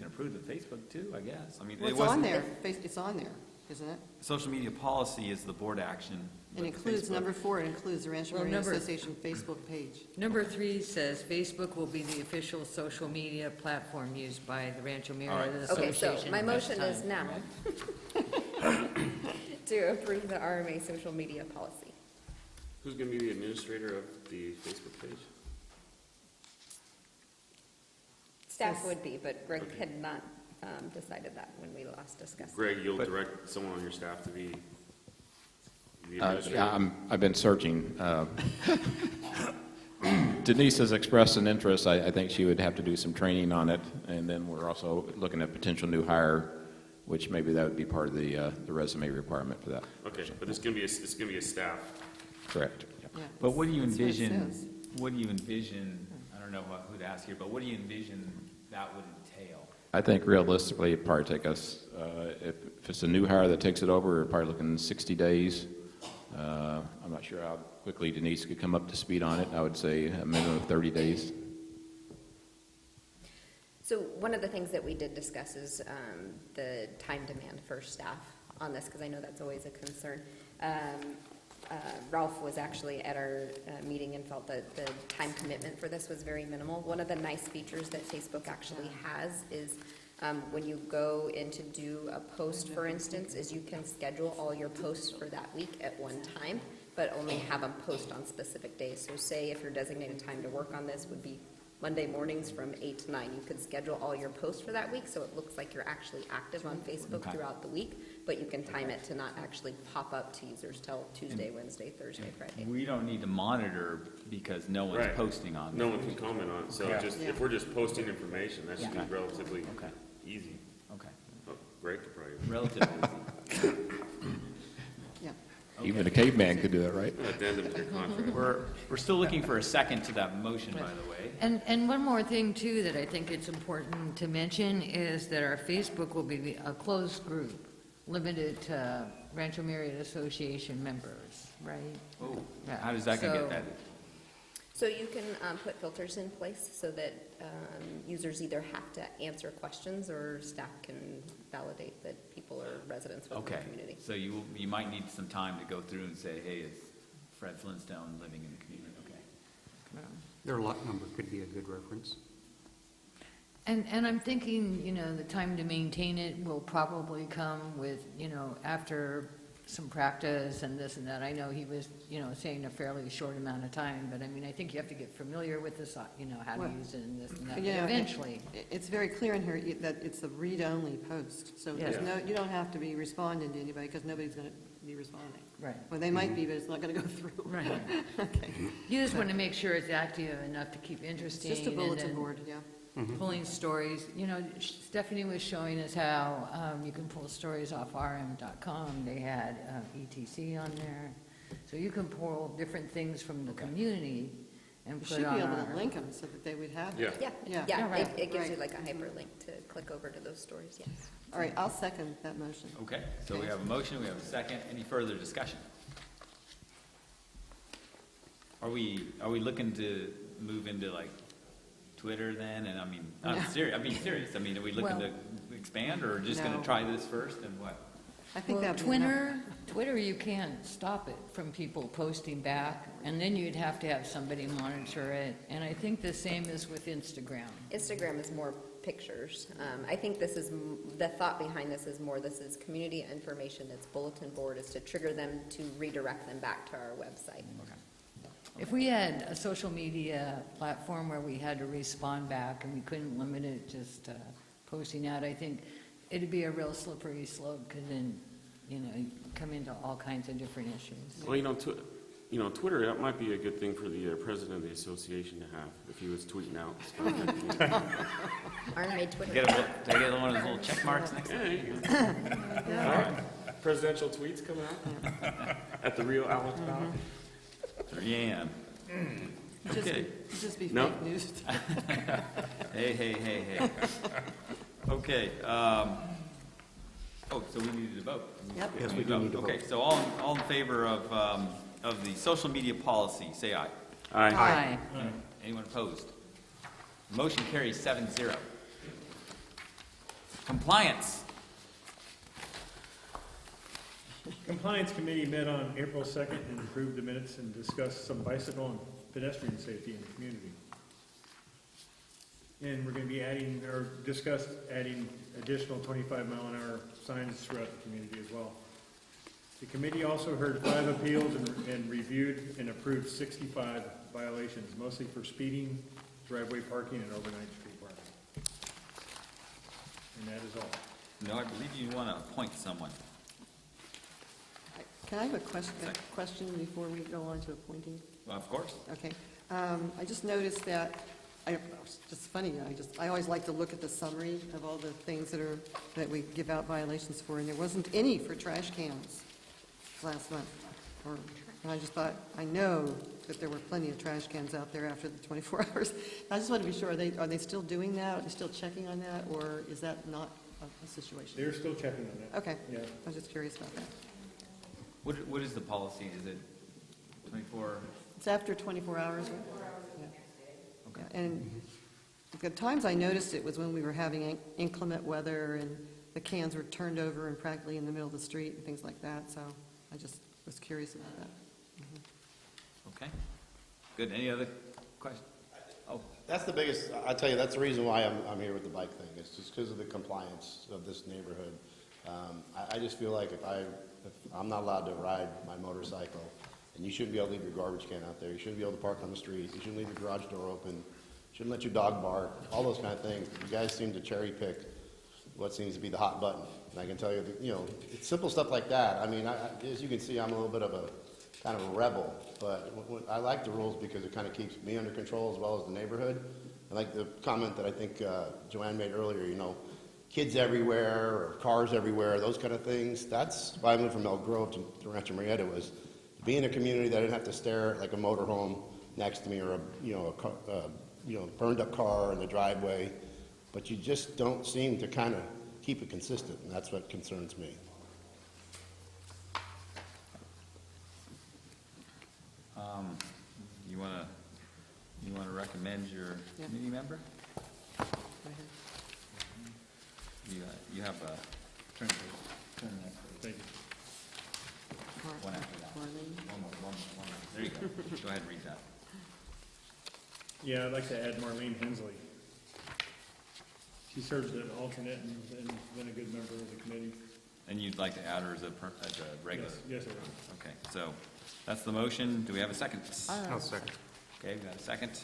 approve the Facebook too, I guess. I mean, Well, it it's on wasn't, there, it's on there, isn't it? social media policy is the board action. It with includes, Facebook. number 4, it includes the Rancho Well, Murieta number- Association Facebook page. Number 3 says Facebook will be the official social media platform used by the Rancho right. Murieta Okay, Association. so my at motion this is time. now to approve the RMA social media policy. Who's gonna be the administrator of the Facebook page? Staff Yes. would be, but Greg Okay. had not decided that when we last discussed it. Greg, you'll But- direct someone on your staff to be the Yeah, administrator? I've been searching. Denise has expressed an interest. I think she would have to do some training on it, and then we're also looking at potential new hire, which maybe that would be part of the resume requirement for that. Okay, but it's gonna be a staff. Correct. Yeah. Yeah. But what do you That's what it envision, says. I don't know who to ask here, but what do you envision that would entail? I think realistically, it'd probably take us, if it's a new hire that takes it over, we're probably looking 60 days. I'm not sure how quickly Denise could come up to speed on it. I would say a minimum of 30 days. So one of the things that we did discuss is the time demand for staff on this, because I know that's always a concern. Ralph was actually at our meeting and felt that the time commitment for this was very minimal. One of the nice features that Facebook actually has is when you go in to do a post, for instance, is you can schedule all your posts for that week at one time, but only have them post on specific days. So say if your designated time to work on this would be Monday mornings from 8 to 9, you could schedule all your posts for that week, so it looks like you're actually active on Facebook Okay. throughout the week, but you can time it to not actually pop up to users till Tuesday, Wednesday, Thursday, Friday. We don't need to monitor because no one's Right. posting on No there. one can comment on it, so Yeah. just, Yeah. if we're just posting information, that should be Yeah. relatively Okay, easy. okay. Oh, Greg could probably, Relatively easy. Yeah. Even a caveman could do that, right? at the end of your contract. We're still looking for a second to that motion, by the way. And one more thing too that I think it's important to mention is that our Facebook will be a closed group, limited to Rancho Murieta Association members, right? Oh, Yeah. how does that gonna So- get that? So you can put filters in place so that users either have to answer questions or staff can validate that people are residents within the Okay, community. so you might need some time to go through and say, hey, is Fred Flintstone living in the community, okay. Their lot number could be a good reference. And I'm thinking, you know, the time to maintain it will probably come with, you know, after some practice and this and that. I know he was, you know, saying a fairly short amount of time, but I mean, I think you have to get familiar with this, you know, how to Well, use it and this and that, Yeah, eventually. It's very clear in here that it's a read-only post, so there's Yeah. you don't have to be responding to anybody, because nobody's going to be responding. Right. Well, they might be, but it's not going to go through. Right. Okay. You just want to make sure it's active enough to keep It's interesting. just a and bulletin then board, yeah. Pulling stories, you know, Stephanie was showing us how you can pull stories off rm.com. They had ETC on there. So you can pull different things from the community and We put should on be able our... to link them so that they would have Yeah. it. Yeah, Yeah. yeah, right, it gives you right. like a hyperlink to click over to those stories, yes. All right, I'll second that motion. Okay, so we have a motion, we have a second. Any further discussion? Are we looking to move into like Twitter then? And I mean, I'm serious, I mean, are we looking Well- to expand or just gonna No. try this first and what? I think Well, that'd be enough. Twitter, you can't stop it from people posting back, and then you'd have to have somebody monitor it. And I think the same is with Instagram. Instagram is more pictures. I think this is, the thought behind this is more, this is community information, that's bulletin board, is to trigger them to redirect them back to our website. If we had a social media platform where we had to respond back and we couldn't limit it just posting out, I think it'd be a real slippery slope, because then, you know, you come into all kinds of different issues. Well, Twitter, that might be a good thing for the president of the association to have, if he was tweeting out stuff. Arm made Twitter. Do I get one of those little check marks next Yeah, time? there you go. Presidential tweets coming out at the Rio Alex Ballot. Yeah. Okay. Just be No? fake news. Hey. Okay, so we needed to vote. Yep. Yes, we do need to Okay, vote. so all in favor of the social media policy, say aye. Aye. Anyone opposed? Motion carries 7-0. Compliance. Compliance Committee met on April 2nd and approved the minutes and discussed some bicycle and pedestrian safety in the community. And we're going to be discussed adding additional 25-mile-an-hour signs throughout the community as well. The committee also heard 5 appeals and reviewed and approved 65 violations, mostly for speeding, driveway parking, and overnight street parking. And that is all. No, I believe you want to appoint someone. Can I have a question before we go on to appointing? Well, of course. Okay. I just noticed that, it's just funny, I always like to look at the summary of all the things that we give out violations for, and there wasn't any for trash cans last month. And I just thought, I know that there were plenty of trash cans out there after the 24 hours. I just want to be sure, are they still doing that? Are they still checking on that, or is that not a situation? They're still checking on that. Okay. Yeah. I was just curious about that. What is the policy? Is it 24? It's after 24 hours, right? Yeah. Yeah, and the times I noticed it was when we were having inclement weather and the cans were turned over and practically in the middle of the street and things like that, so I just was curious about that. Okay. Good. Any other questions? Oh, That's the biggest, I tell you, that's the reason why I'm here with the bike thing. It's just because of the compliance of this neighborhood. I just feel like if I'm not allowed to ride my motorcycle, and you shouldn't be able to leave your garbage can out there, you shouldn't be able to park on the street, you shouldn't leave your garage door open, shouldn't let your dog bark, all those kind of things. You guys seem to cherry pick what seems to be the hot button. And I can tell you, it's simple stuff like that. I mean, as you can see, I'm a little bit of a kind of a rebel, but I like the rules because it kind of keeps me under control as well as the neighborhood. I like the comment that I think Joanne made earlier, kids everywhere or cars everywhere, those kind of things. That's why I moved from Elk Grove to Rancho Murieta, was to be in a community that I didn't have to stare at like a motorhome next to me or a burned up car in the driveway. But you just don't seem to kind of keep it consistent, and that's what concerns me. you want to recommend your Yeah. committee member? Go ahead. You have a turn that. Thank One after that. Marlene. One more. There you go. Go ahead and read that. Yeah, I'd like to add Marlene Hensley. She serves as an alternate and been a good member of the committee. And you'd like to add her as a regular? Yes, sir. Okay, so that's the motion. Do we have a second? I'll second. Okay, we got a second.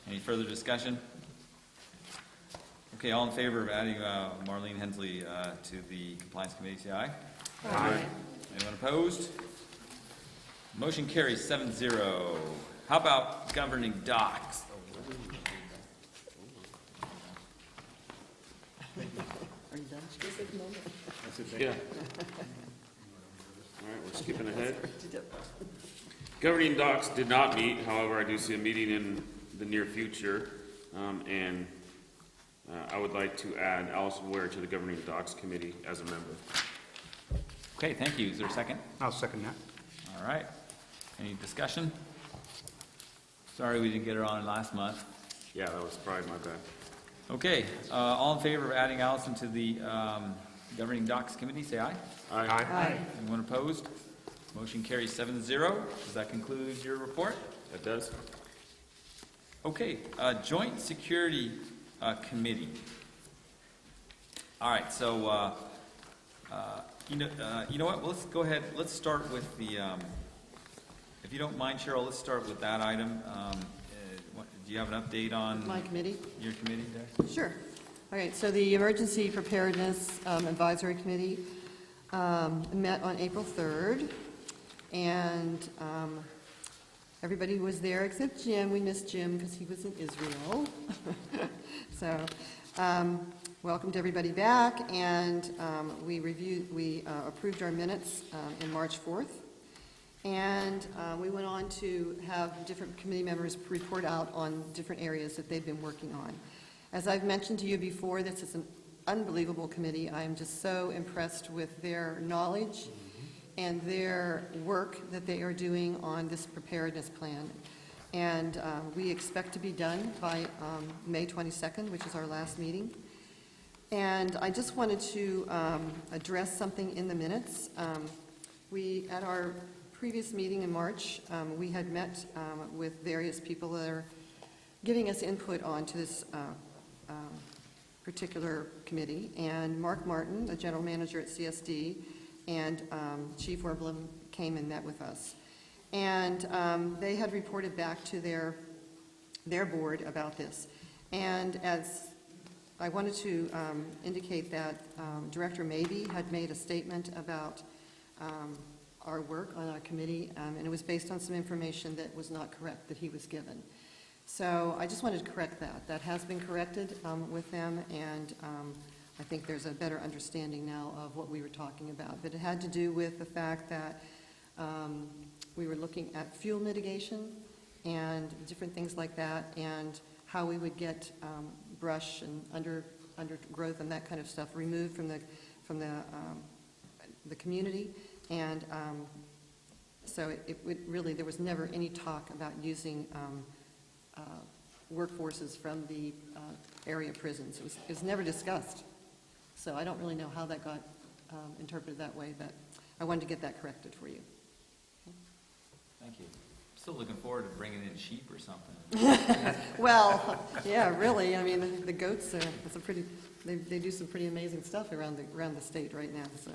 Any further discussion? Okay, all in favor of adding Marlene Hensley to the compliance committee, say aye. Aye. Anyone opposed? Motion carries 7-0. How about governing docs? Are you done? Yeah. All right, we're skipping ahead. Governing docs did not meet, however, I do see a meeting in the near future, and I would like to add Allison Ware to the governing docs committee as a member. Okay, thank you. Is there a second? I'll second that. All right. Any discussion? Sorry we didn't get her on last month. Yeah, that was probably my bad. Okay, all in favor of adding Allison to the governing docs committee, say aye. Aye. Anyone opposed? Motion carries 7-0. Does that conclude your report? That does? Okay, Joint Security Committee. All right, so, you know what, let's go ahead, let's start with the, if you don't mind, Cheryl, let's start with that item. Do you have an update on My committee? your committee there? Sure. All right, so the Emergency Preparedness Advisory Committee met on April 3rd, and everybody was there except Jim. We missed Jim because he was in Israel. So, welcomed everybody back, and we approved our minutes in March 4th. And we went on to have different committee members report out on different areas that they've been working on. As I've mentioned to you before, this is an unbelievable committee. I am just so impressed with their knowledge and their work that they are doing on this preparedness plan. And we expect to be done by May 22nd, which is our last meeting. And I just wanted to address something in the minutes. At our previous meeting in March, we had met with various people that are giving us input onto this particular committee, and Mark Martin, the general manager at CSD, and Chief Werblum came and met with us. And they had reported back to their board about this. And as I wanted to indicate that Director Mabee had made a statement about our work on our committee, and it was based on some information that was not correct that he was given. So I just wanted to correct that. That has been corrected with them, and I think there's a better understanding now of what we were talking about. But it had to do with the fact that we were looking at fuel mitigation and different things like that, and how we would get brush and undergrowth and that kind of stuff removed from the community. And so it really, there was never any talk about using workforces from the area prisons. It was never discussed. So I don't really know how that got interpreted that way, but I wanted to get that corrected for you. Thank you. Still looking forward to bringing in sheep or something. Well, yeah, really. I mean, the goats, they do some pretty amazing stuff around the state right now, so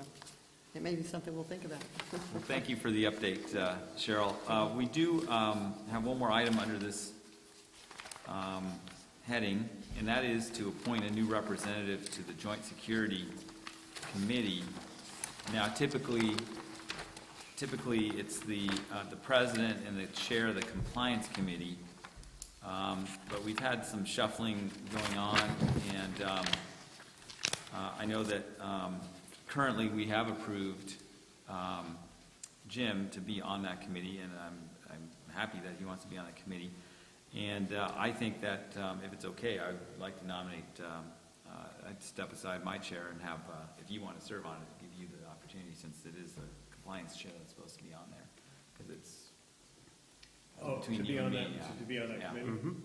it may be something we'll think about. Well, thank you for the update, Cheryl. We do have one more item under this heading, and that is to appoint a new representative to the Joint Security Committee. Now, typically it's the president and the chair of the Compliance Committee, but we've had some shuffling going on, and I know that currently we have approved Jim to be on that committee, and I'm happy that he wants to be on that committee. And I think that if it's okay, I would like to nominate, I'd step aside my chair and have, if you want to serve on it, give you the opportunity, since it is the compliance chair that's supposed to be on there, because it's between you and me. To be on that Yeah. committee?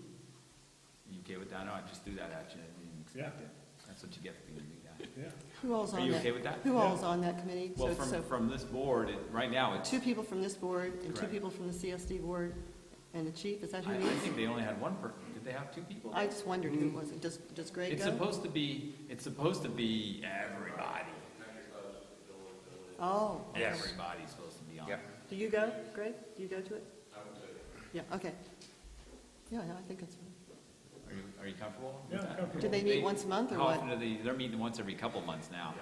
You okay with that? No, I just threw that at you. I didn't expect Yeah. it. That's what you get for being a new guy. Yeah. Who all's Are on you that? okay with that? Who all's on that committee? Well, So it's from this board, right now, it's, two people from this board and two Correct. people from the CSD board and the chief, is that who I it is? think they only had one person. Did they have two people? I just wondered who it was. Does Greg It's go? supposed to be everybody. Oh, okay. Everybody's supposed to be on. Do you go, Greg? Do you go to it? Yeah, okay. Yeah, I think it's, Are you comfortable with Yeah, that? comfortable. do they meet once a month or How what? often do they, they're meeting once every couple months now.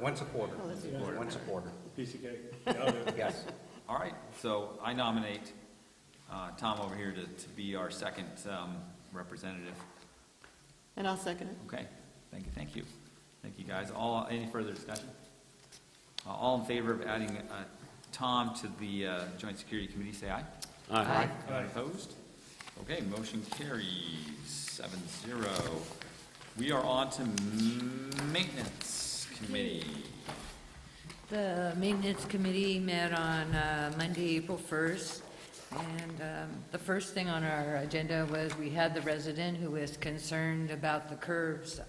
Once a quarter. Oh, that's Once a quarter. Piece of cake. Yeah, I'll do it. Yes. All right, so I nominate Tom over here to be our second representative. And I'll second it. Okay, thank you. Thank you, guys. Any further discussion? All in favor of adding Tom to the Joint Security Committee, say aye. Aye. Anyone opposed? Okay, motion carries 7-0. We are on to Maintenance Committee. The Maintenance Committee met on Monday, April 1st, and the first thing on our agenda was we had the resident who was concerned about the curves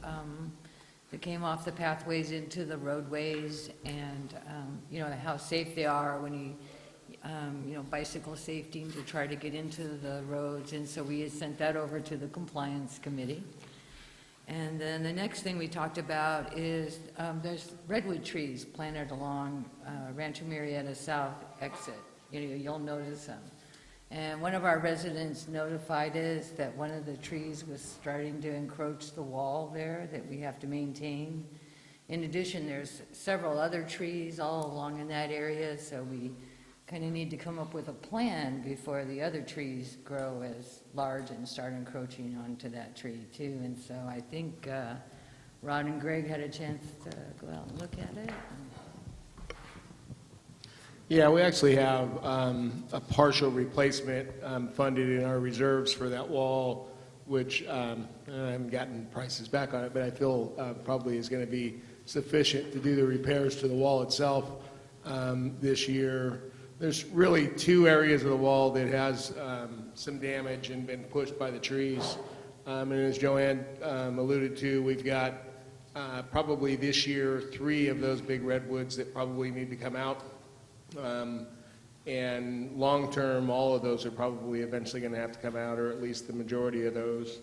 that came off the pathways into the roadways, and, how safe they are when bicycle safety to try to get into the roads, and so we had sent that over to the Compliance Committee. And then the next thing we talked about is there's redwood trees planted along Rancho Murieta South exit. You'll notice them. And one of our residents notified us that one of the trees was starting to encroach the wall there that we have to maintain. In addition, there's several other trees all along in that area, so we kind of need to come up with a plan before the other trees grow as large and start encroaching onto that tree too. And so I think Rod and Greg had a chance to go out and look at it. Yeah, we actually have a partial replacement funded in our reserves for that wall, which I haven't gotten prices back on it, but I feel probably is going to be sufficient to do the repairs to the wall itself this year. There's really two areas of the wall that has some damage and been pushed by the trees. And as Joanne alluded to, we've got probably this year 3 of those big redwoods that probably need to come out. And long-term, all of those are probably eventually going to have to come out, or at least the majority of those.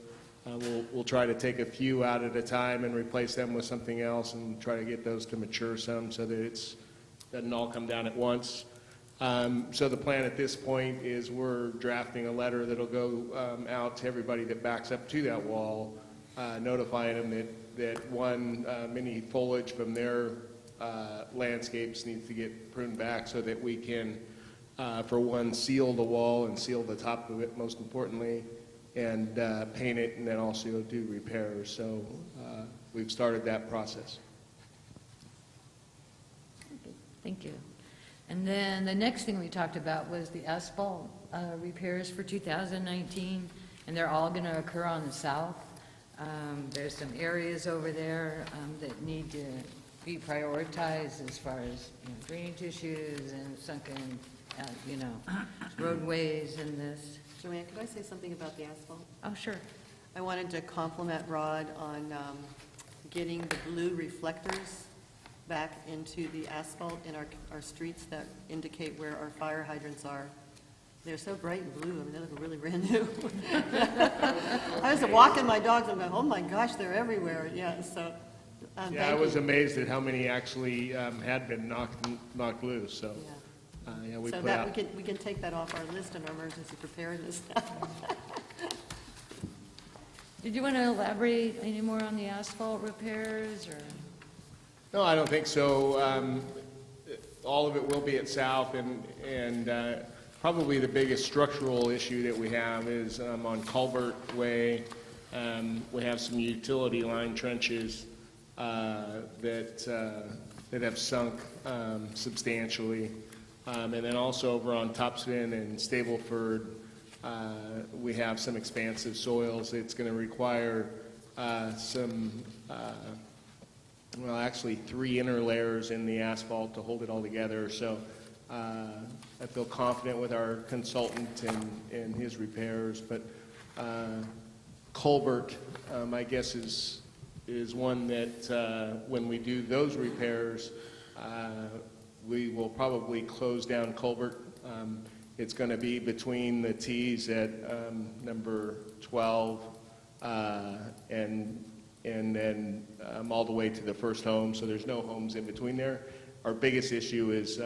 We'll try to take a few out at a time and replace them with something else and try to get those to mature some so that it doesn't all come down at once. So the plan at this point is we're drafting a letter that'll go out to everybody that backs up to that wall, notifying them that one, any foliage from their landscapes needs to get pruned back so that we can, for one, seal the wall and seal the top of it, most importantly, and paint it, and then also do repairs. So we've started that process. Thank you. And then the next thing we talked about was the asphalt repairs for 2019, and they're all going to occur on the south. There's some areas over there that need to be prioritized as far as drainage issues and sunken, roadways and this. Joanne, could I say something about the asphalt? Oh, sure. I wanted to compliment Rod on getting the blue reflectors back into the asphalt in our streets that indicate where our fire hydrants are. They're so bright and blue, I mean, they look really brand new. I was walking my dogs, I'm going, oh my gosh, they're everywhere, yeah, so, Yeah, I thank was you. amazed at how many actually had been knocked loose, so. Yeah. We So put that, out. we can take that off our list in our emergency preparedness. Did you want to elaborate any more on the asphalt repairs, or? No, I don't think so. All of it will be at South, and probably the biggest structural issue that we have is on Culvert Way. We have some utility line trenches that have sunk substantially. And then also over on Topsfin and Stableford, we have some expansive soils. It's going to require actually 3 inner layers in the asphalt to hold it all together. So I feel confident with our consultant and his repairs. But Colbert, I guess, is is one that, when we do those repairs, we will probably close down culvert. It's going to be between the T's at number 12 and then all the way to the first home, so there's no homes in between there. Our biggest issue is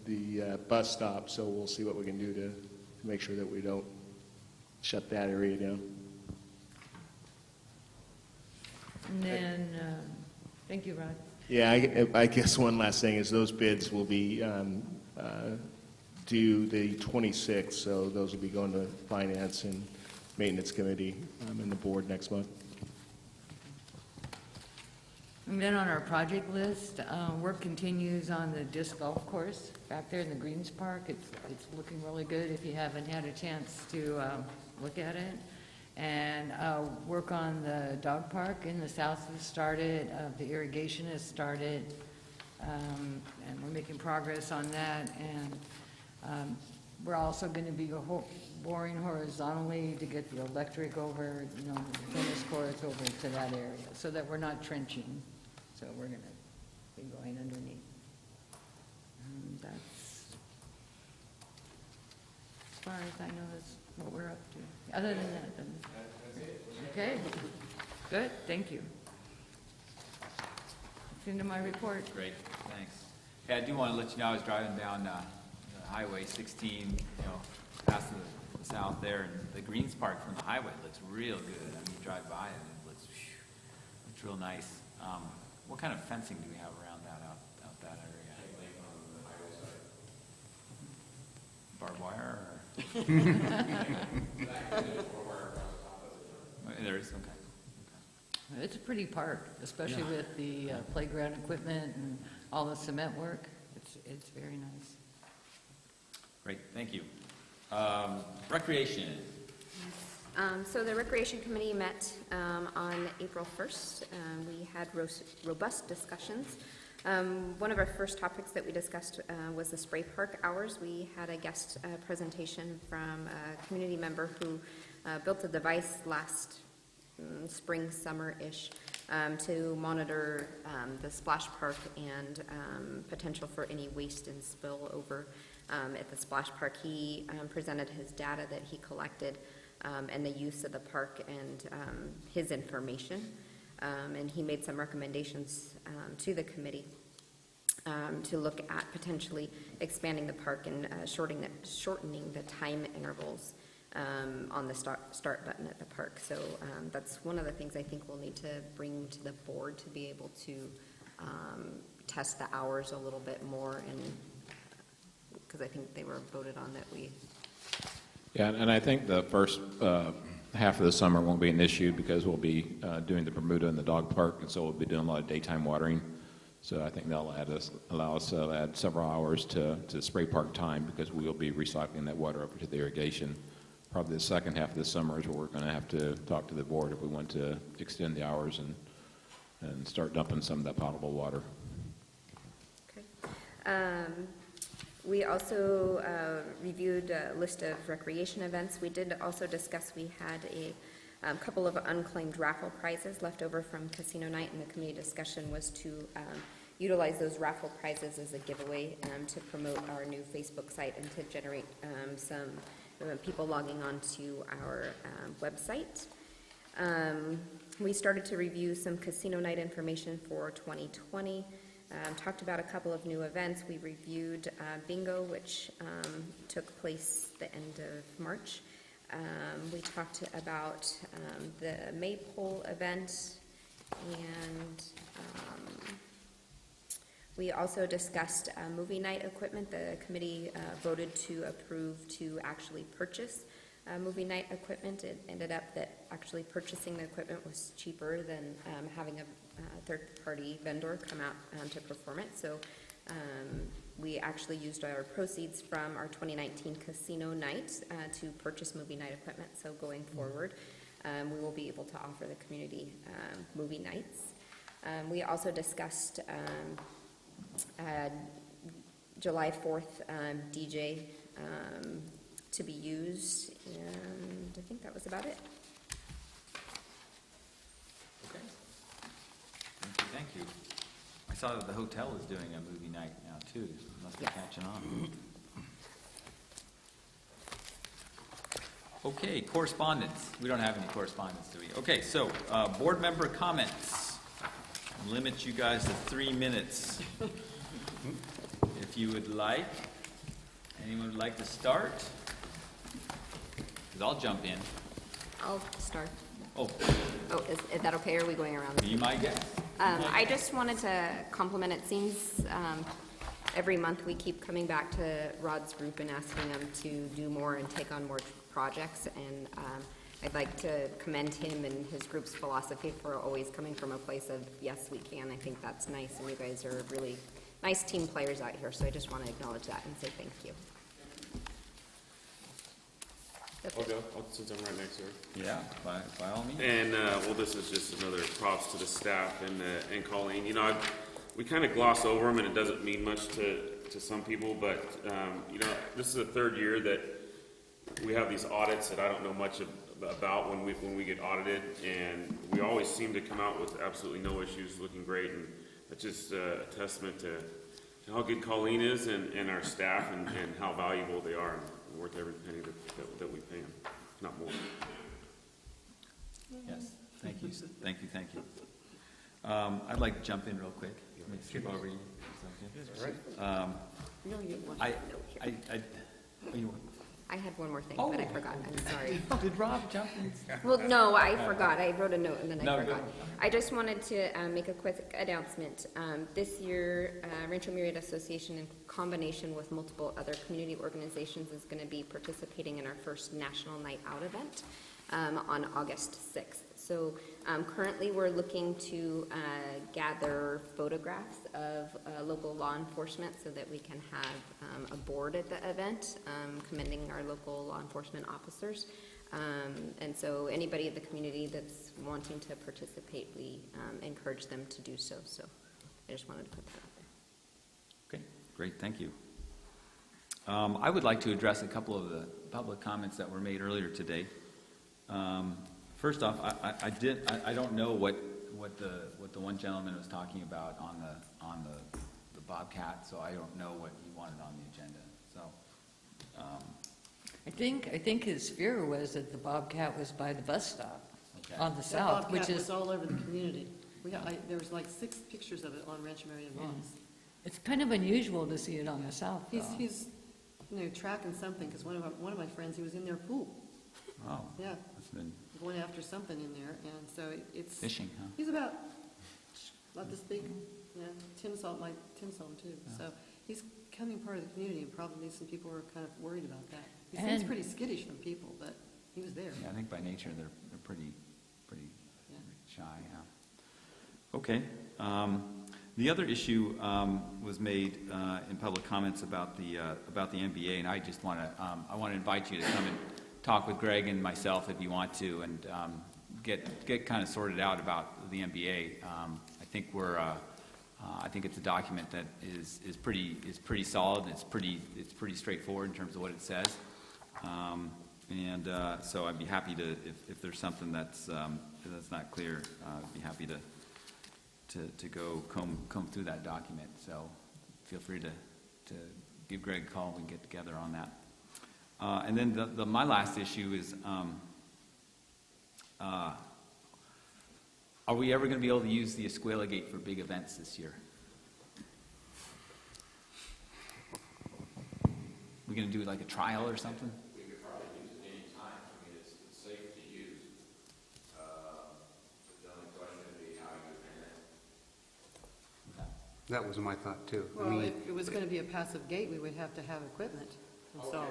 the bus stop, so we'll see what we can do to make sure that we don't shut that area down. And then, thank you, Rod. Yeah, I guess one last thing is those bids will be due the 26th, so those will be going to Finance and Maintenance Committee and the board next month. And then on our project list, work continues on the disc golf course back there in the Greens Park. It's looking really good if you haven't had a chance to look at it. And work on the dog park in the south has started, the irrigation has started, and we're making progress on that. And we're also going to be boring horizontally to get the electric over, the tennis courts over to that area, so that we're not trenching. So we're going to be going underneath. And that's, as far as I know, that's what we're up to. Other than that, then. Okay, good, thank you. That's the end of my report. Great, thanks. Yeah, I do want to let you know, I was driving down Highway 16, past the south there, and the Greens Park from the highway looks real good. I mean, you drive by and it looks real nice. What kind of fencing do we have around that, out that area? Barbed wire, or? There is, okay. It's a pretty park, especially with the playground equipment and all the cement work. It's very nice. Great, thank you. Recreation. So the Recreation Committee met on April 1st. We had robust discussions. One of our first topics that we discussed was the spray park hours. We had a guest presentation from a community member who built a device last spring, summer-ish, to monitor the splash park and potential for any waste and spill over at the splash park. He presented his data that he collected and the use of the park and his information. And he made some recommendations to the committee to look at potentially expanding the park and shortening the time intervals on the start button at the park. So that's one of the things I think we'll need to bring to the board to be able to test the hours a little bit more, and because I think they were voted on that we. Yeah, and I think the first half of the summer won't be an issue because we'll be doing the Bermuda in the dog park, and so we'll be doing a lot of daytime watering. So I think that'll allow us to add several hours to spray park time because we will be recycling that water over to the irrigation. Probably the second half of the summer is where we're going to have to talk to the board if we want to extend the hours and start dumping some of that potable water. Okay. We also reviewed a list of recreation events. We did also discuss we had a couple of unclaimed raffle prizes left over from casino night, and the committee discussion was to utilize those raffle prizes as a giveaway to promote our new Facebook site and to generate some people logging on to our website. We started to review some casino night information for 2020. Talked about a couple of new events. We reviewed bingo, which took place the end of March. We talked about the Maypole event, and we also discussed movie night equipment. The committee voted to approve to actually purchase movie night equipment. It ended up that actually purchasing the equipment was cheaper than having a third-party vendor come out to perform it. So we actually used our proceeds from our 2019 casino night to purchase movie night equipment. So going forward, we will be able to offer the community movie nights. We also discussed July 4th DJ to be used, and I think that was about it. thank you. I saw that the hotel is doing a movie night now, too. Must be Yes. catching on. Okay, correspondence. We don't have any correspondence, do we? Okay, so, board member comments. Limit you guys to 3 minutes. If you would like. Anyone would like to start? Because I'll jump in. I'll start. Oh, Oh, is that okay, or are we going around? be my guest. I just wanted to compliment, it seems every month we keep coming back to Rod's group and asking them to do more and take on more projects, and I'd like to commend him and his group's philosophy for always coming from a place of, yes, we can. I think that's nice, and you guys are really nice team players out here, so I just want to acknowledge that and say thank you. That's I'll it. go, since I'm right next to her. Yeah, by all means. And, well, this is just another props to the staff and Colleen. You know, we kind of gloss over them, and it doesn't mean much to some people, but, you know, this is the third year that we have these audits that I don't know much about when we get audited, and we always seem to come out with absolutely no issues, looking great, and it's just a testament to how good Colleen is and our staff and how valuable they are and worth every penny that we pay them, if not more. Yes, thank you, thank you, thank you. I'd like to jump in real quick. Let me skip over you. Is that okay? No, you want I, to note here. I I had one more thing, Oh. but I forgot. I'm sorry. Did Rob jump in? Well, no, I forgot. I wrote a note and then I No, forgot. go. I just wanted to make a quick announcement. This year, Rancho Murieta Association, in combination with multiple other community organizations, is going to be participating in our first National Night Out event on August 6th. So currently, we're looking to gather photographs of local law enforcement so that we can have a board at the event commending our local law enforcement officers. And so anybody in the community that's wanting to participate, we encourage them to do so. So I just wanted to put that out there. Okay, great, thank you. I would like to address a couple of the public comments that were made earlier today. First off, I don't know what the one gentleman was talking about on the Bobcat, so I don't know what he wanted on the agenda. So, I think his fear was that the Bobcat was by the bus stop okay. on the That south, which Bobcat is, was all over the community. There was like 6 pictures of it on Rancho Murieta Moss. it's kind of unusual to see it on the south, though. He's tracking something, because one of my friends, he was in their pool. Oh, Yeah, that's been going after something in there, and so it's. fishing, huh? He's about this big, Tim saw him too. So he's becoming part of the community, and probably some people are kind of worried about that. He seems And- pretty skittish from people, but he was there. Yeah, I think by nature they're pretty Yeah. shy, yeah. Okay. The other issue was made in public comments about the NBA, and I just want to invite you to come and talk with Greg and myself if you want to, and get kind of sorted out about the NBA. I think it's a document that is pretty solid. It's pretty straightforward in terms of what it says. So I'd be happy to, if there's something that's not clear, I'd be happy to go comb through that document. So feel free to give Greg a call and we can get together on that. And then my last issue is, are we ever going to be able to use the Escuela Gate for big events this year? We going to do like a trial or something? We could probably use it any time. I mean, it's safe to use. The only question would be how you handle it. That was my thought, too. I Well, mean, if it was going to be a passive gate, we would have to have equipment installed.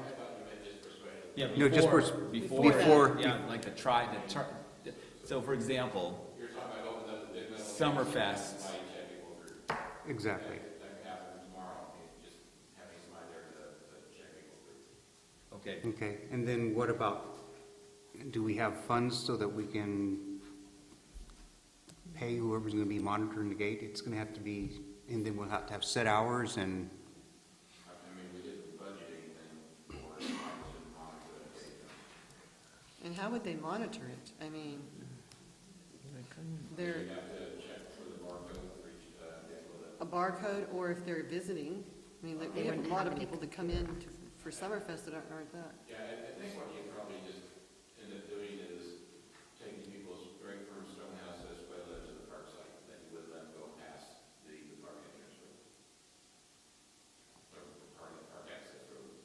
Yeah, No, just before- yeah, like so for example, You're talking about opening up the big metal. Summerfest. Somebody check people through. Exactly. That could happen tomorrow, just having somebody there to check people through. Okay, Okay, and then what about, do we have funds so that we can pay whoever's going to be monitoring the gate? It's going to have to be, and then we'll have to have set hours and, I mean, we did the budgeting thing for it, to monitor it. And how would they monitor it? I mean, they're, You have to check for the barcode. barcode, or if they're visiting. I mean, like, we have a lot of people that come in for Summerfest that aren't that. Yeah, I think what you probably just end up doing is taking people straight from Stonehouse Escuela to the park site, then you would let them go past the park entrance road. Or the park access road.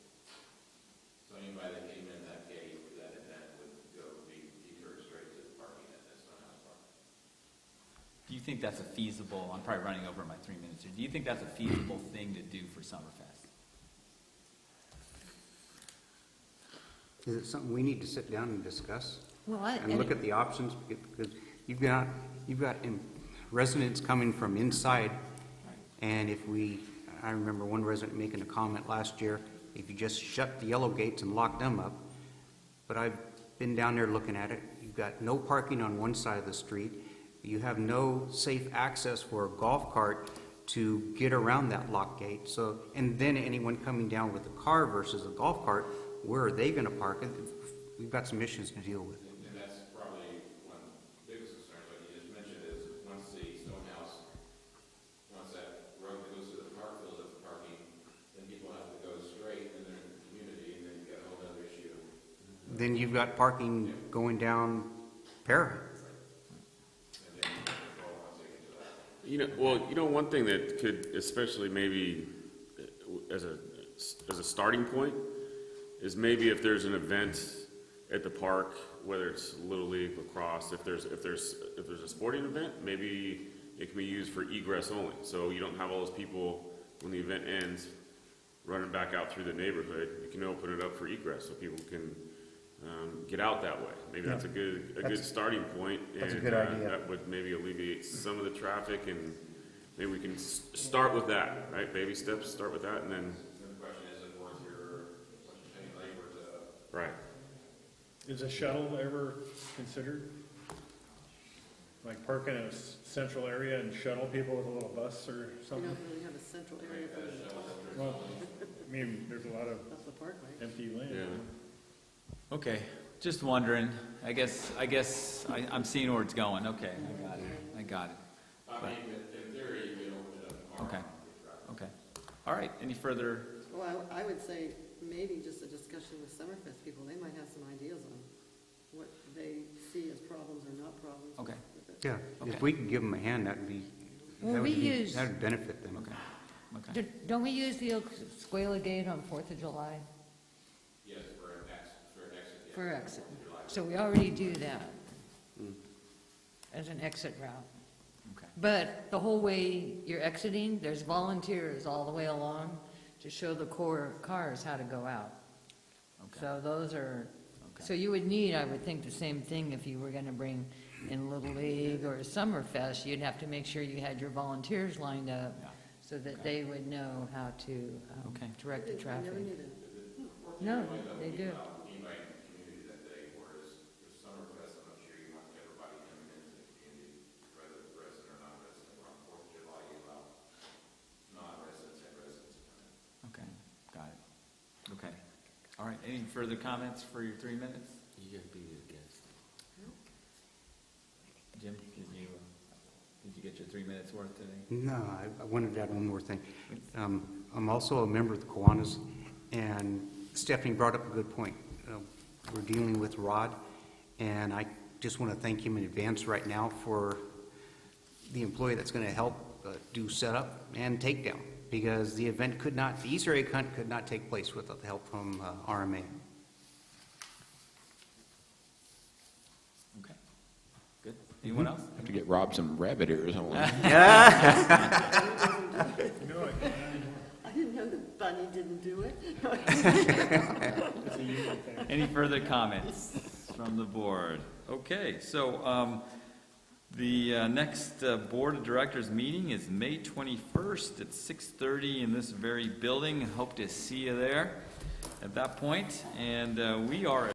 So anybody that came in that gate for that event would be detoured straight to the parking at Stonehouse Park. Do you think that's a feasible, I'm probably running over my 3 minutes here, do you think that's a feasible thing to do for Summerfest? Is it something we need to sit down and discuss? Well, And look at the options, because you've got residents coming from inside, and I remember one resident making a comment last year, if you just shut the yellow gates and lock them up, but I've been down there looking at it, you've got no parking on one side of the street, you have no safe access for a golf cart to get around that lock gate, so, and then anyone coming down with a car versus a golf cart, where are they gonna park it? We've got some issues to deal with. And that's probably one of the biggest concerns, like you just mentioned, is once the Stonehouse, once that road that goes to the park fills up the parking, then people have to go straight, and they're in the community, and then you've got a whole other issue. Then you've got parking going down Para. One thing that could, especially maybe as a starting point, is maybe if there's an event at the park, whether it's Little League, lacrosse, if there's a sporting event, maybe it can be used for egress only. So you don't have all those people when the event ends running back out through the neighborhood. You can open it up for egress so people can get out that way. Maybe that's a good starting point. That's a good idea. That would maybe alleviate some of the traffic, and maybe we can start with that, right? Baby steps, start with that, and then. The question is, if worth your paying labor to. Right. Is a shuttle ever considered? Like park in a central area and shuttle people with a little bus or We something? don't really have a central area for the top. Well, I mean, there's a lot of That's the parkway. empty land. Yeah. Okay, just wondering, I guess I'm seeing where it's going, okay, I got it. I mean, in theory, you can open it up tomorrow. Okay, all right, any further, Well, I would say maybe just a discussion with Summerfest people. They might have some ideas on what they see as problems or not problems. Okay. with it. Yeah, Okay. if we could give them a hand, that Well, would benefit them. okay. Don't we use the Escuela Gate on 4th of July? Yes, for an exit. yes. For exit. So we already do that as an exit route. Okay. But the whole way you're exiting, there's volunteers all the way along to show the core cars how to go out. Okay. So those are, Okay. so you would need, I would think, the same thing if you were gonna bring in Little League or Summerfest. You'd have to make sure you had your volunteers lined up Yeah. so that they would know how to Okay. direct the I traffic. never knew that. No, they do. Anybody in the community that day, whereas with Summerfest, I'm not sure you want everybody coming into the community, whether resident or non-resident. Or on 4th of July, you allow non-residents and residents to come in. Okay, got it. Okay. All right, any further comments for your 3 minutes? You gotta be a guest. Jim, did you get your 3 minutes worth today? No, I wanted to add one more thing. I'm also a member of the Kiwanis, and Stephanie brought up a good point. We're dealing with Rod, and I just want to thank him in advance right now for the employee that's going to help do setup and takedown, because the event the Easter egg hunt could not take place without the help from RMA. Okay, good. Anyone else? Mm-hmm. Have to get Rob some rabbit ears on. I didn't know the bunny didn't do it. Any further comments from the board? Okay, so the next Board of Directors meeting is May 21st at 6:30 in this very building. Hope to see you there at that point. And we are